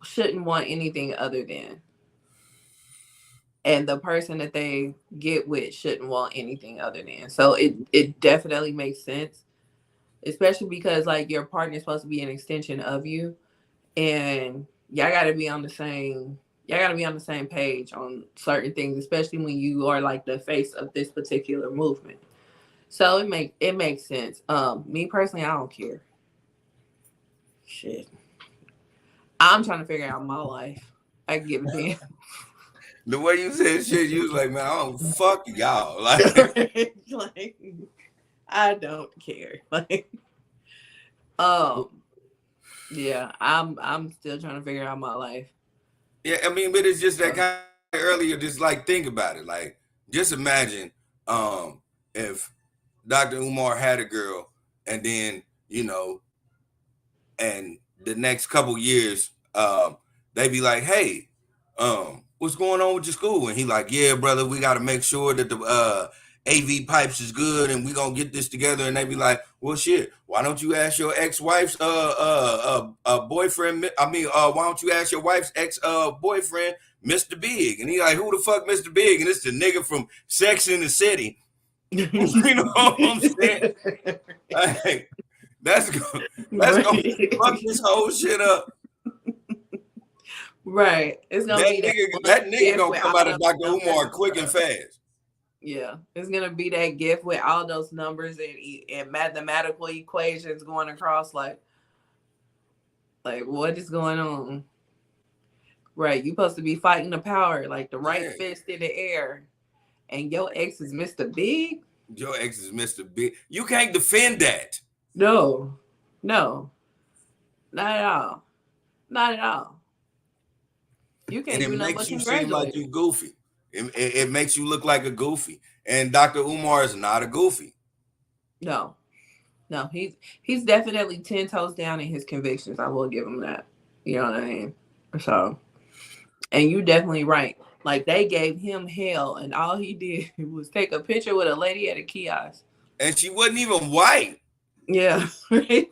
shouldn't want anything other than, and the person that they get with shouldn't want anything other than. So it definitely makes sense, especially because like your partner is supposed to be an extension of you, and y'all got to be on the same page on certain things, especially when you are like the face of this particular movement. So it makes sense. Me personally, I don't care. Shit, I'm trying to figure out my life. I give a damn. The way you said shit, you was like, man, I don't fuck y'all. Like, Like, I don't care. Like, yeah, I'm still trying to figure out my life. yeah, I mean, but it's just that kind of earlier. Just like think about it. Like, just imagine if Dr. Umar had a girl, and then and the next couple years, they be like, hey, what's going on with your school? And he like, yeah, brother, we got to make sure that the AV pipes is good, and we gonna get this together. And they be like, well, shit, why don't you ask your ex-wife's boyfriend? I mean, why don't you ask your wife's ex-boyfriend, Mr. Big? And he like, who the fuck, Mr. Big? And it's the nigga from Sex in the City. You know what I'm saying? Like, that's gonna fuck this whole shit up. Right. It's gonna be that nigga gonna come out of Dr. Umar quick and fast. Yeah, it's gonna be that gift with all those numbers and mathematical equations going across. Like what is going on? Right, you supposed to be fighting the power, like the right fist in the air, and your ex is Mr. Big. Your ex is Mr. Big. You can't defend that. No, not at all. Not at all. You can't do nothing but congratulate. It makes you seem like you goofy. It makes you look like a goofy. And Dr. Umar is not a goofy. No, he's definitely 10 toes down in his convictions. I will give him that. You know what I mean? So, and you definitely right. Like, they gave him hell, and all he did was take a picture with a lady at a kiosk. And she wasn't even white. Yeah. Right?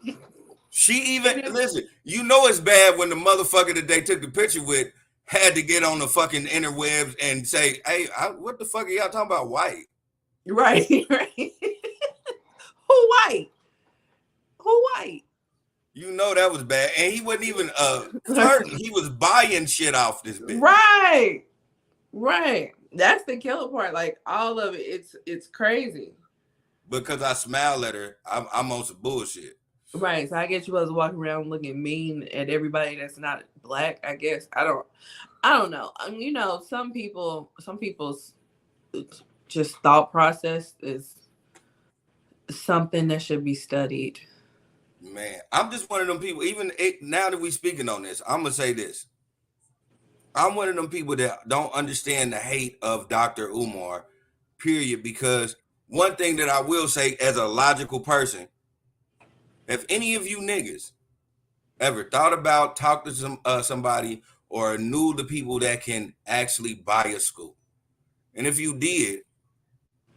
She even, listen, you know it's bad when the motherfucker that they took the picture with had to get on the fucking interwebs and say, hey, what the fuck are y'all talking about white? Right, right. Who white? Who white? You know that was bad. And he wasn't even flirting. He was buying shit off this bitch. Right. Right. That's the killer part. Like, all of it, it's crazy. Because I smile at her, I'm on some bullshit. Right. So I guess you was walking around looking mean at everybody that's not black, I guess. I don't know. You know, some people's just thought process is something that should be studied. Man, I'm just one of them people. Now that we speaking on this, I'm gonna say this. I'm one of them people that don't understand the hate of Dr. Umar, period. Because one thing that I will say as a logical person, if any of you niggas ever thought about talking to somebody or knew the people that can actually buy a school, and if you did,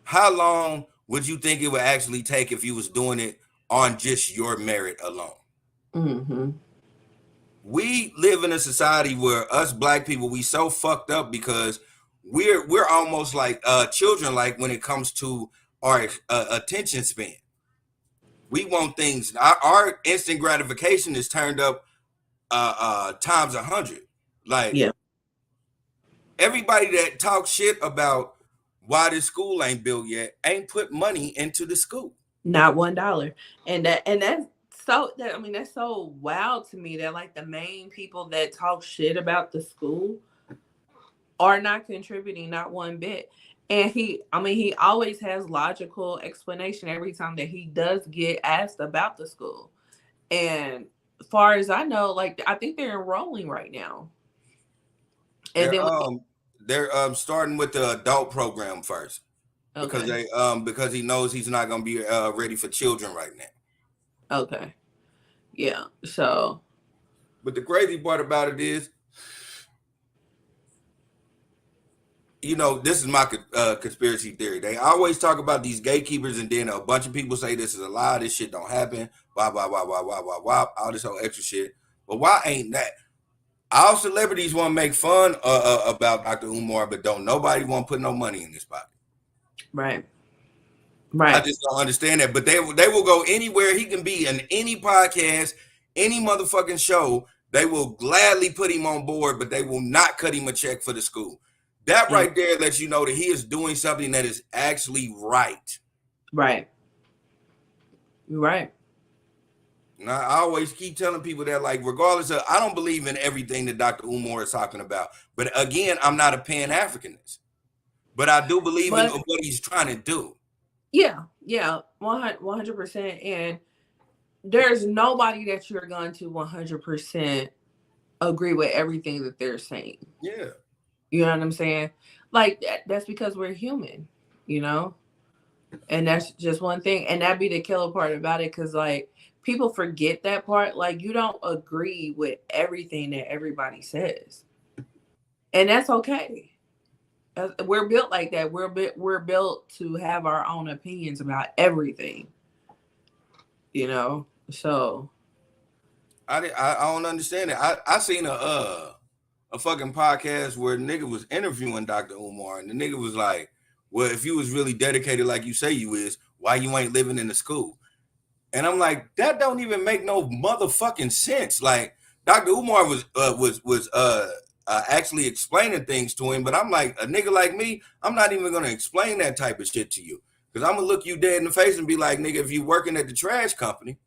how long would you think it would actually take if you was doing it on just your merit alone? Mm-hmm. We live in a society where us black people, we so fucked up because we're almost like children, like when it comes to our attention span. We want things. Our instant gratification is turned up times 100. Like, yeah. everybody that talks shit about why this school ain't built yet ain't put money into the school. Not $1. And that's that's so wild to me that like the main people that talk shit about the school are not contributing not one bit. And he always has logical explanation every time that he does get asked about the school. And as far as I know, like I think they're enrolling right now. And they're starting with the adult program first. Because okay. because he knows he's not gonna be ready for children right now. Okay. Yeah. So but the crazy part about it is, you know, this is my conspiracy theory. They always talk about these gatekeepers, and then a bunch of people say this is a lie, this shit don't happen, blah, blah, blah, blah, blah, blah, blah, all this whole extra shit. But why ain't that? All celebrities want to make fun about Dr. Umar, but don't nobody want to put no money in his pocket. Right. Right. I just don't understand that. But they will go anywhere he can be in any podcast, any motherfucking show. They will gladly put him on board, but they will not cut him a check for the school. That right there lets you know that he is doing something that is actually right. Right. Right. And I always keep telling people that, like, regardless of, I don't believe in everything that Dr. Umar is talking about. But again, I'm not a Pan-Africanist. But I do believe in what he's trying to do. Yeah. Yeah. 100%. And there's nobody that you're going to 100% agree with everything that they're saying. Yeah. You know what I'm saying? Like that's because we're human, you know? And that's just one thing. And that'd be the killer part about it. Cause like people forget that part. Like you don't agree with everything that everybody says. And that's okay. We're built like that. We're built to have our own opinions about everything, you know? So. I don't understand it. I seen a fucking podcast where the nigga was interviewing Dr. Umar, and the nigga was like, well, if you was really dedicated like you say you is, why you ain't living in the school? And I'm like, that don't even make no motherfucking sense. Like, Dr. Umar was actually explaining things to him, but I'm like, a nigga like me, I'm not even gonna explain that type of shit to you. Because I'm gonna look you dead in the face and be like, nigga, if you working at the trash company,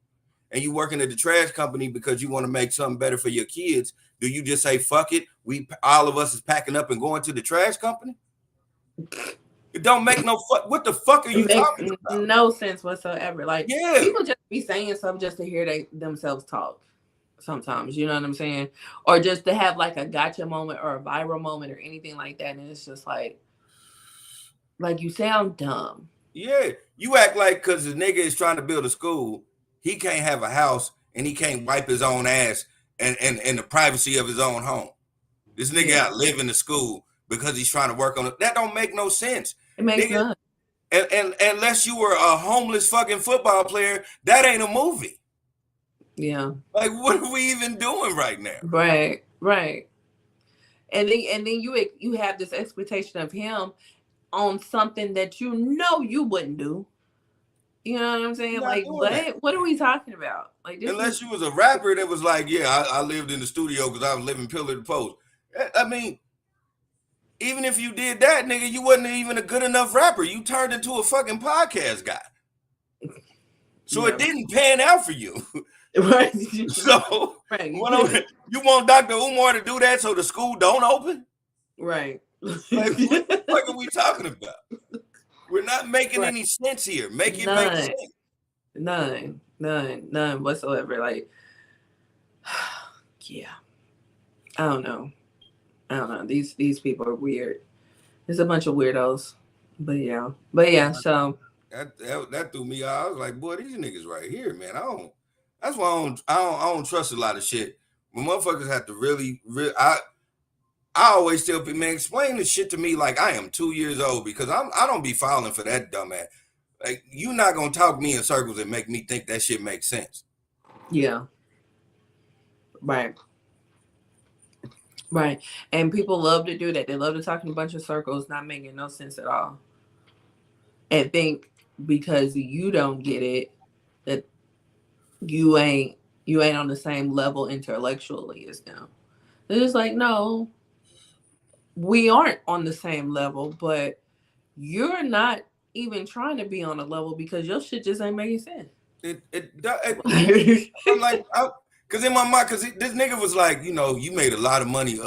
and you working at the trash company because you want to make something better for your kids, do you just say, fuck it, all of us is packing up and going to the trash company? It don't make no fuck. What the fuck are you talking about? No sense whatsoever. Like, yeah, people just be saying something just to hear themselves talk sometimes, you know what I'm saying? Or just to have like a gotcha moment or a viral moment or anything like that. And it's just like you sound dumb. Yeah, you act like because the nigga is trying to build a school, he can't have a house and he can't wipe his own ass and the privacy of his own home. This nigga got to live in the school because he's trying to work on it. That don't make no sense. It makes sense. And unless you were a homeless fucking football player, that ain't a movie. Yeah. Like, what are we even doing right now? Right. And then you have this expectation of him on something that you know you wouldn't do. You know what I'm saying? Like, what are we talking about? Like, unless you was a rapper that was like, yeah, I lived in the studio because I was living pillar to post. I mean, even if you did that, nigga, you wasn't even a good enough rapper. You turned into a fucking podcast guy. So it didn't pan out for you. Right. So you want Dr. Umar to do that so the school don't open? Right. Like, what the fuck are we talking about? We're not making any sense here. Make it make sense. None whatsoever. Like, yeah. I don't know. These people are weird. There's a bunch of weirdos. But yeah, so that threw me out. I was like, boy, these niggas right here, man. That's why I don't trust a lot of shit. When motherfuckers have to really I always tell people, man, explain this shit to me like I am 2 years old, because I don't be falling for that dumbass. Like, you're not gonna talk me in circles and make me think that shit makes sense. Yeah. Right. And people love to do that. They love to talk in a bunch of circles, not making no sense at all. And think because you don't get it, that you ain't on the same level intellectually as them. They're just like, no. we aren't on the same level, but you're not even trying to be on a level because your shit just ain't making sense. I'm like, because in my mind, because this nigga was like, you know, you made a lot of money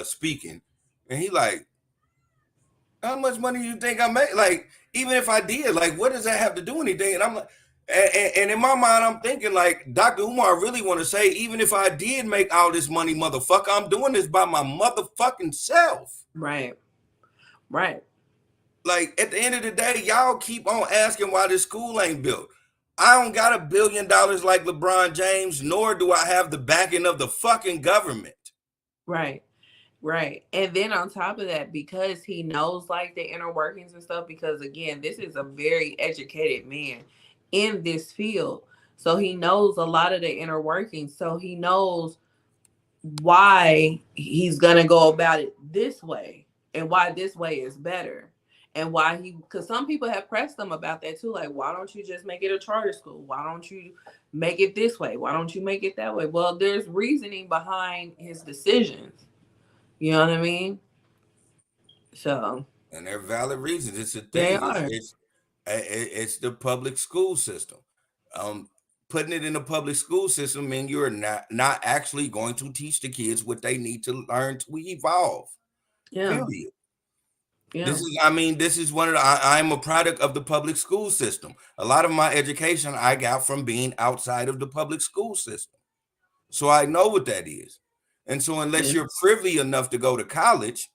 speaking, and he like, how much money do you think I made? Like, even if I did, like, what does that have to do anything? And I'm like, and in my mind, I'm thinking like, Dr. Umar really want to say, even if I did make all this money, motherfucker, I'm doing this by my motherfucking self. Right. Like, at the end of the day, y'all keep on asking why this school ain't built. I don't got $1 billion like LeBron James, nor do I have the backing of the fucking government. Right. And then on top of that, because he knows like the inner workings and stuff, because again, this is a very educated man in this field. So he knows a lot of the inner workings. So he knows why he's going to go about it this way and why this way is better. And why because some people have pressed them about that too. Like, why don't you just make it a charter school? Why don't you make it this way? Why don't you make it that way? Well, there's reasoning behind his decisions. You know what I mean? So. And they're valid reasons. It's a thing. It's the public school system. Putting it in the public school system means you're not actually going to teach the kids what they need to learn to evolve. Yeah. Period. Yeah. This is one of I'm a product of the public school system. A lot of my education I got from being outside of the public school system. So I know what that is. And so unless you're privy enough to go to college,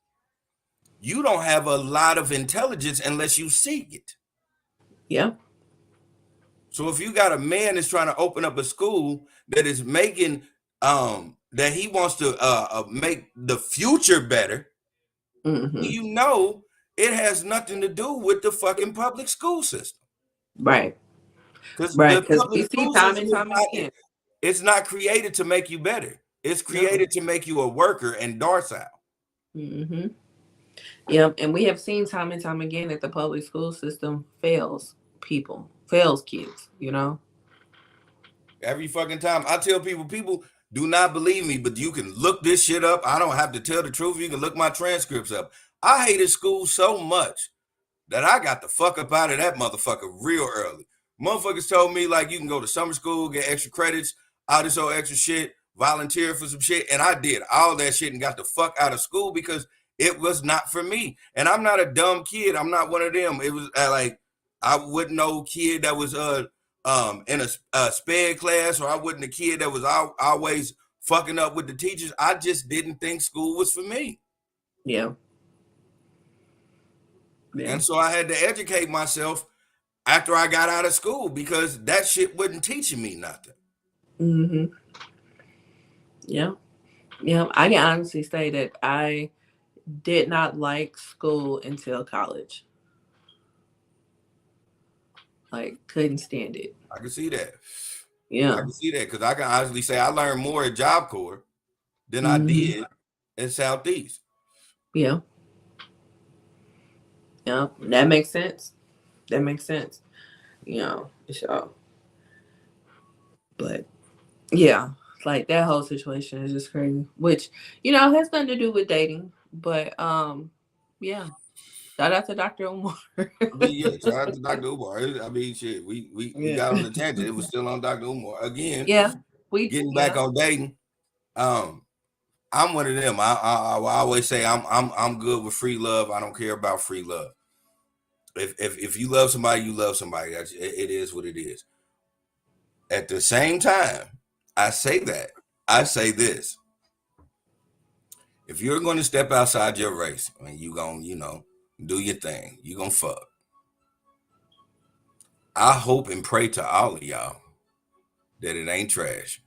you don't have a lot of intelligence unless you seek it. Yeah. So if you got a man that's trying to open up a school that is making that he wants to make the future better, you know it has nothing to do with the fucking public school system. Right. Because we see time and time again. It's not created to make you better. It's created to make you a worker and docile. Yeah, and we have seen time and time again that the public school system fails kids, you know? Every fucking time. I tell people do not believe me, but you can look this shit up. I don't have to tell the truth. You can look my transcripts up. I hated school so much that I got the fuck up out of that motherfucker real early. Motherfuckers told me like you can go to summer school, get extra credits, all this old extra shit, volunteer for some shit. And I did all that shit and got the fuck out of school because it was not for me. And I'm not a dumb kid. I'm not one of them. It was like I wouldn't know kid that was in a sped class, or I wasn't a kid that was always fucking up with the teachers. I just didn't think school was for me. Yeah. And so I had to educate myself after I got out of school because that shit wasn't teaching me nothing. Yeah. I can honestly say that I did not like school until college. Like, couldn't stand it. I can see that. Yeah. I can see that because I can honestly say I learned more at Job Corps than I did at Southeast. Yeah. Yeah, that makes sense. You know, so. But yeah, like that whole situation is just crazy. Which, you know, has nothing to do with dating. But yeah. Shout out to Dr. Umar. Shout out to Dr. Umar. Shit, we got on the tangent. It was still on Dr. Umar again. Yeah, getting back on dating. I'm one of them. I always say I'm good with free love. I don't care about free love. If you love somebody, you love somebody. It is what it is. At the same time, I say this: if you're going to step outside your race and you gonna, do your thing, you gonna fuck. I hope and pray to all of y'all that it ain't trash.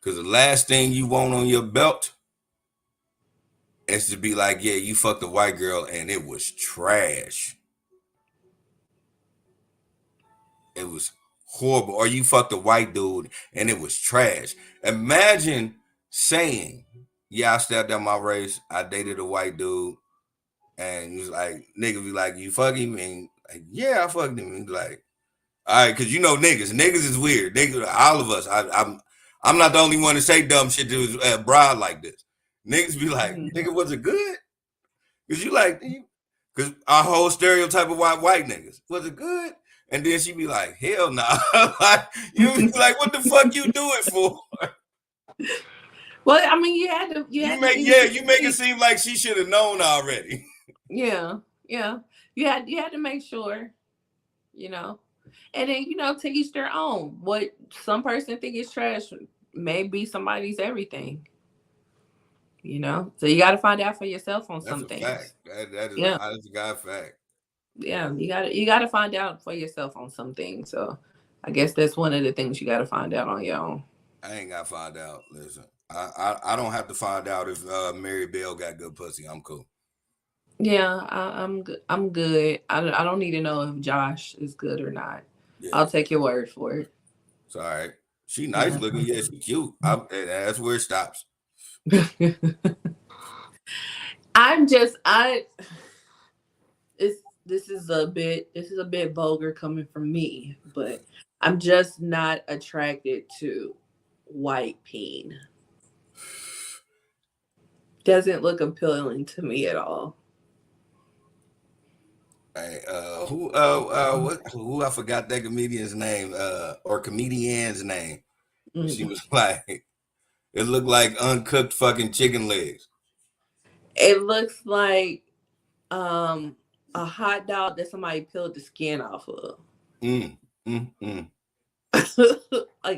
Because the last thing you want on your belt is to be like, yeah, you fucked a white girl and it was trash. It was horrible. Or you fucked a white dude and it was trash. Imagine saying, yeah, I stepped out my race. I dated a white dude. And he was like, nigga be like, you fuck him? And like, yeah, I fucked him. And he's like, all right, because niggas is weird. Niggas, all of us. I'm not the only one to say dumb shit to a broad like this. Niggas be like, nigga, was it good? Cause you like, cause our whole stereotype of white niggas. Was it good? And then she be like, hell nah. Like, you be like, what the fuck you do it for? Well, I mean, you had to You make it seem like she should have known already. Yeah. You had to make sure, you know. And then, to each their own. What some person think is trash may be somebody's everything. So you got to find out for yourself on some things. Fact. That is a honest God fact. Yeah, you got to find out for yourself on some things. So I guess that's one of the things you got to find out on your own. I ain't got to find out. Listen, I don't have to find out if Mary Bell got good pussy. I'm cool. Yeah, I'm good. I'm good. I don't need to know if Josh is good or not. Yeah. I'll take your word for it. It's all right. She nice looking. Yeah, she cute. That's where it stops. This is a bit vulgar coming from me, but I'm just not attracted to white peen. Doesn't look appealing to me at all. Hey, who I forgot that comedian's name or comedian's name. Mm-hmm. She was like, it looked like uncooked fucking chicken legs. It looks like a hot dog that somebody peeled the skin off of. Like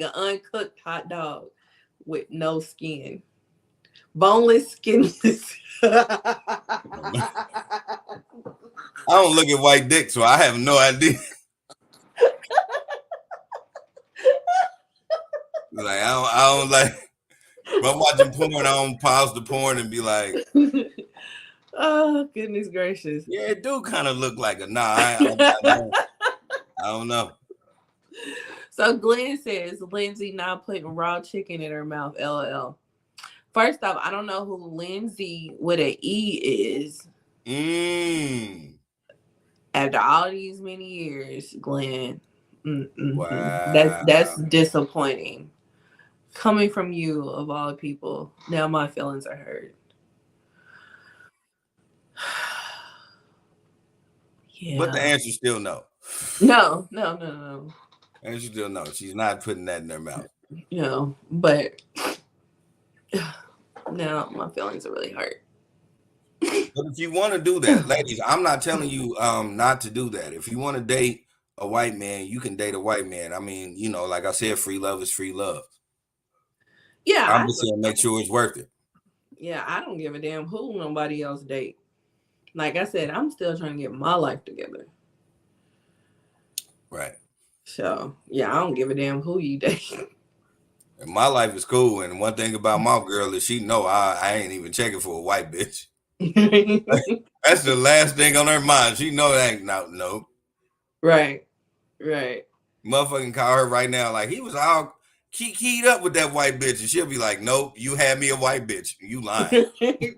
an uncooked hot dog with no skin. Boneless, skinless. I don't look at white dick, so I have no idea. Like I don't like. If I'm watching porn, I don't pause the porn and be like, "Oh goodness gracious!" Yeah, it do kind of look like a I don't know. So Glenn says Lindsay not putting raw chicken in her mouth. LOL. First off, I don't know who Lindsay with an E is. After all these many years, Glenn. Wow. That's disappointing. Coming from you, of all people. Now my feelings are hurt. Yeah. But the answer still no. No. Answer still no. She's not putting that in her mouth. But now my feelings are really hurt. But if you want to do that, ladies, I'm not telling you not to do that. If you want to date a white man, you can date a white man. I mean, like I said, free love is free love. Yeah. I'm just saying make sure it's worth it. Yeah, I don't give a damn who nobody else date. Like I said, I'm still trying to get my life together. Right. So, yeah, I don't give a damn who you date. And my life is cool. And one thing about my girl is she know I ain't even checking for a white bitch. That's the last thing on her mind. She know that ain't no. Right. Motherfucking call her right now like he was all keyed up with that white bitch, and she'll be like, "Nope, you had me a white bitch. You lying."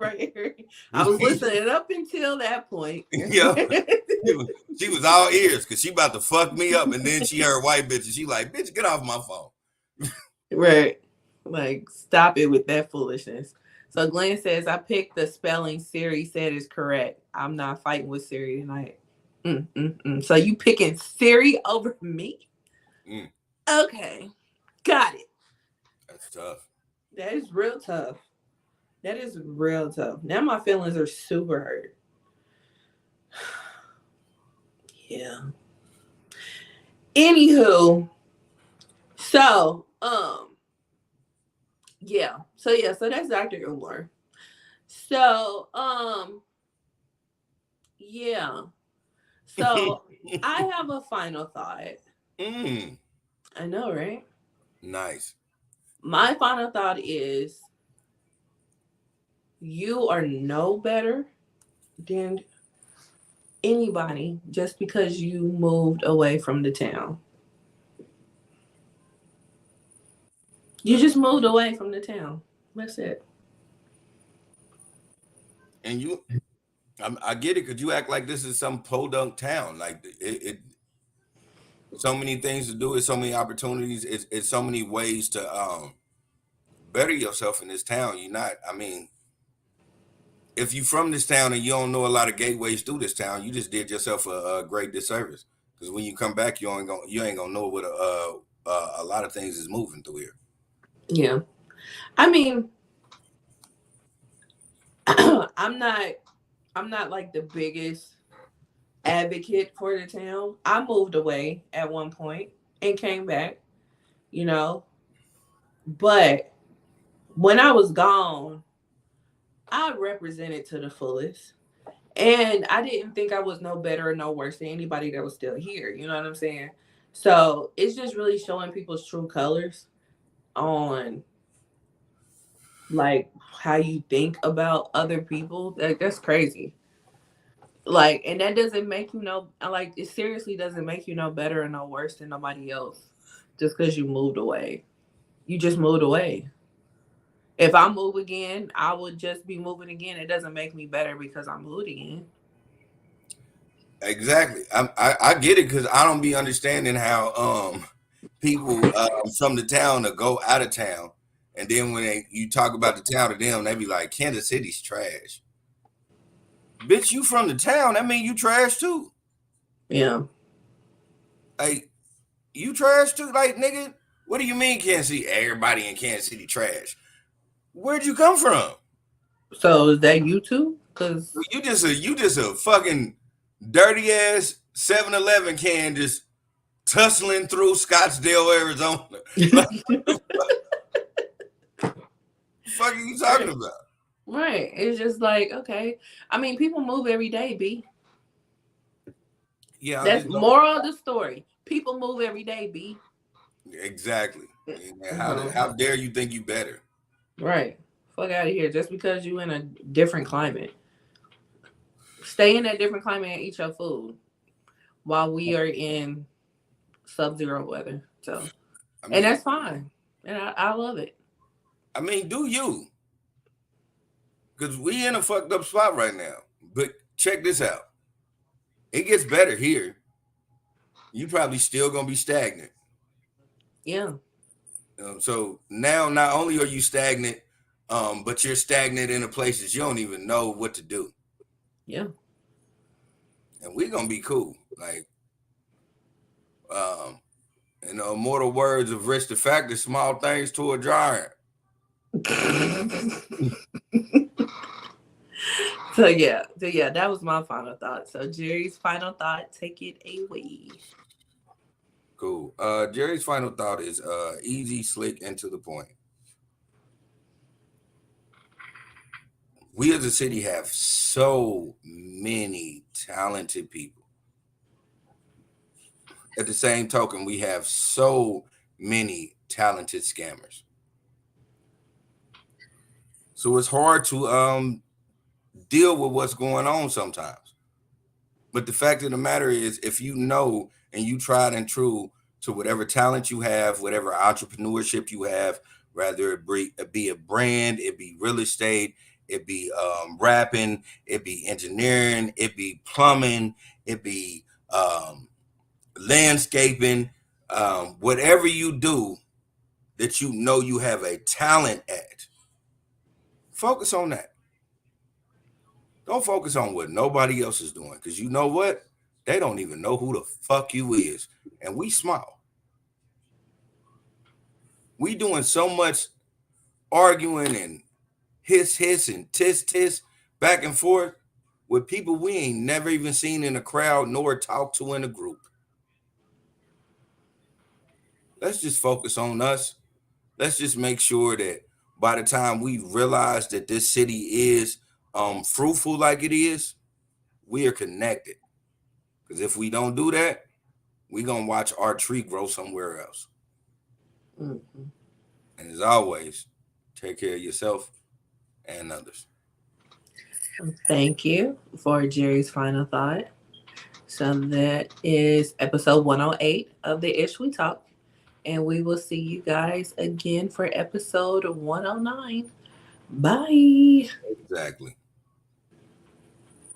Right. I was listening up until that point. Yeah, she was all ears because she about to fuck me up, and then she heard white bitch, and she like, "Bitch, get off my phone." Right. Like, stop it with that foolishness. So Glenn says, I picked the spelling Siri said is correct. I'm not fighting with Siri tonight. So you picking Siri over me? Okay. Got it. That's tough. That is real tough. Now my feelings are super hurt. Yeah. Anywho, so so that's Dr. Umar. So so I have a final thought. I know, right? Nice. My final thought is you are no better than anybody just because you moved away from the town. You just moved away from the town. That's it. And I get it because you act like this is some podunk town. Like it so many things to do. It's so many opportunities. It's so many ways to better yourself in this town. You're not. I mean, if you from this town and you don't know a lot of gateways through this town, you just did yourself a great disservice. Because when you come back, you ain't gonna know what a lot of things is moving through here. Yeah. I mean, I'm not like the biggest advocate for the town. I moved away at one point and came back, you know. But when I was gone, I represented to the fullest. And I didn't think I was no better or no worse than anybody that was still here. You know what I'm saying? So it's just really showing people's true colors on like how you think about other people. Like that's crazy. Like, and that doesn't make you no like it seriously doesn't make you no better or no worse than nobody else just because you moved away. You just moved away. If I move again, I would just be moving again. It doesn't make me better because I moved again. Exactly. I get it because I don't be understanding how people from the town to go out of town, and then when you talk about the town to them, they be like, Kansas City's trash. Bitch, you from the town? That mean you trash too. Yeah. Like you trash too. Like nigga, what do you mean Kansas City? Everybody in Kansas City trash. Where'd you come from? So is that you too? Cause you just a fucking dirty ass 7-Eleven can just tussling through Scottsdale, Arizona. Like, what the fuck are you talking about? Right. It's just like, okay. I mean, people move every day, B. Yeah. That's moral of the story. People move every day, B. Exactly. How dare you think you better? Right. Fuck out of here. Just because you in a different climate. Stay in that different climate and eat your food while we are in sub-zero weather. So, I mean, and that's fine. And I love it. I mean, do you? Because we in a fucked up spot right now. But check this out. It gets better here. You probably still gonna be stagnant. Yeah. So now not only are you stagnant, but you're stagnant in a places you don't even know what to do. Yeah. And we're gonna be cool. Like in the immortal words of Rich the Factor, small things to a giant. So yeah, that was my final thought. So Jerry's final thought, take it away. Cool. Jerry's final thought is easy, slick, and to the point. We as a city have so many talented people. At the same token, we have so many talented scammers. So it's hard to deal with what's going on sometimes. But the fact of the matter is, if you know and you tried and true to whatever talent you have, whatever entrepreneurship you have, whether it be a brand, it be real estate, it be rapping, it be engineering, it be plumbing, it be landscaping, whatever you do that you know you have a talent at, focus on that. Don't focus on what nobody else is doing, because you know what? They don't even know who the fuck you is. And we small. We doing so much arguing and hiss and tis back and forth with people we ain't never even seen in a crowd nor talked to in a group. Let's just focus on us. Let's just make sure that by the time we realize that this city is fruitful like it is, we are connected. Because if we don't do that, we're going to watch our tree grow somewhere else. Mm-hmm. And as always, take care of yourself and others. Thank you for Jerry's final thought. So that is episode 108 of the Ish We Talk. And we will see you guys again for episode 109. Bye. Exactly.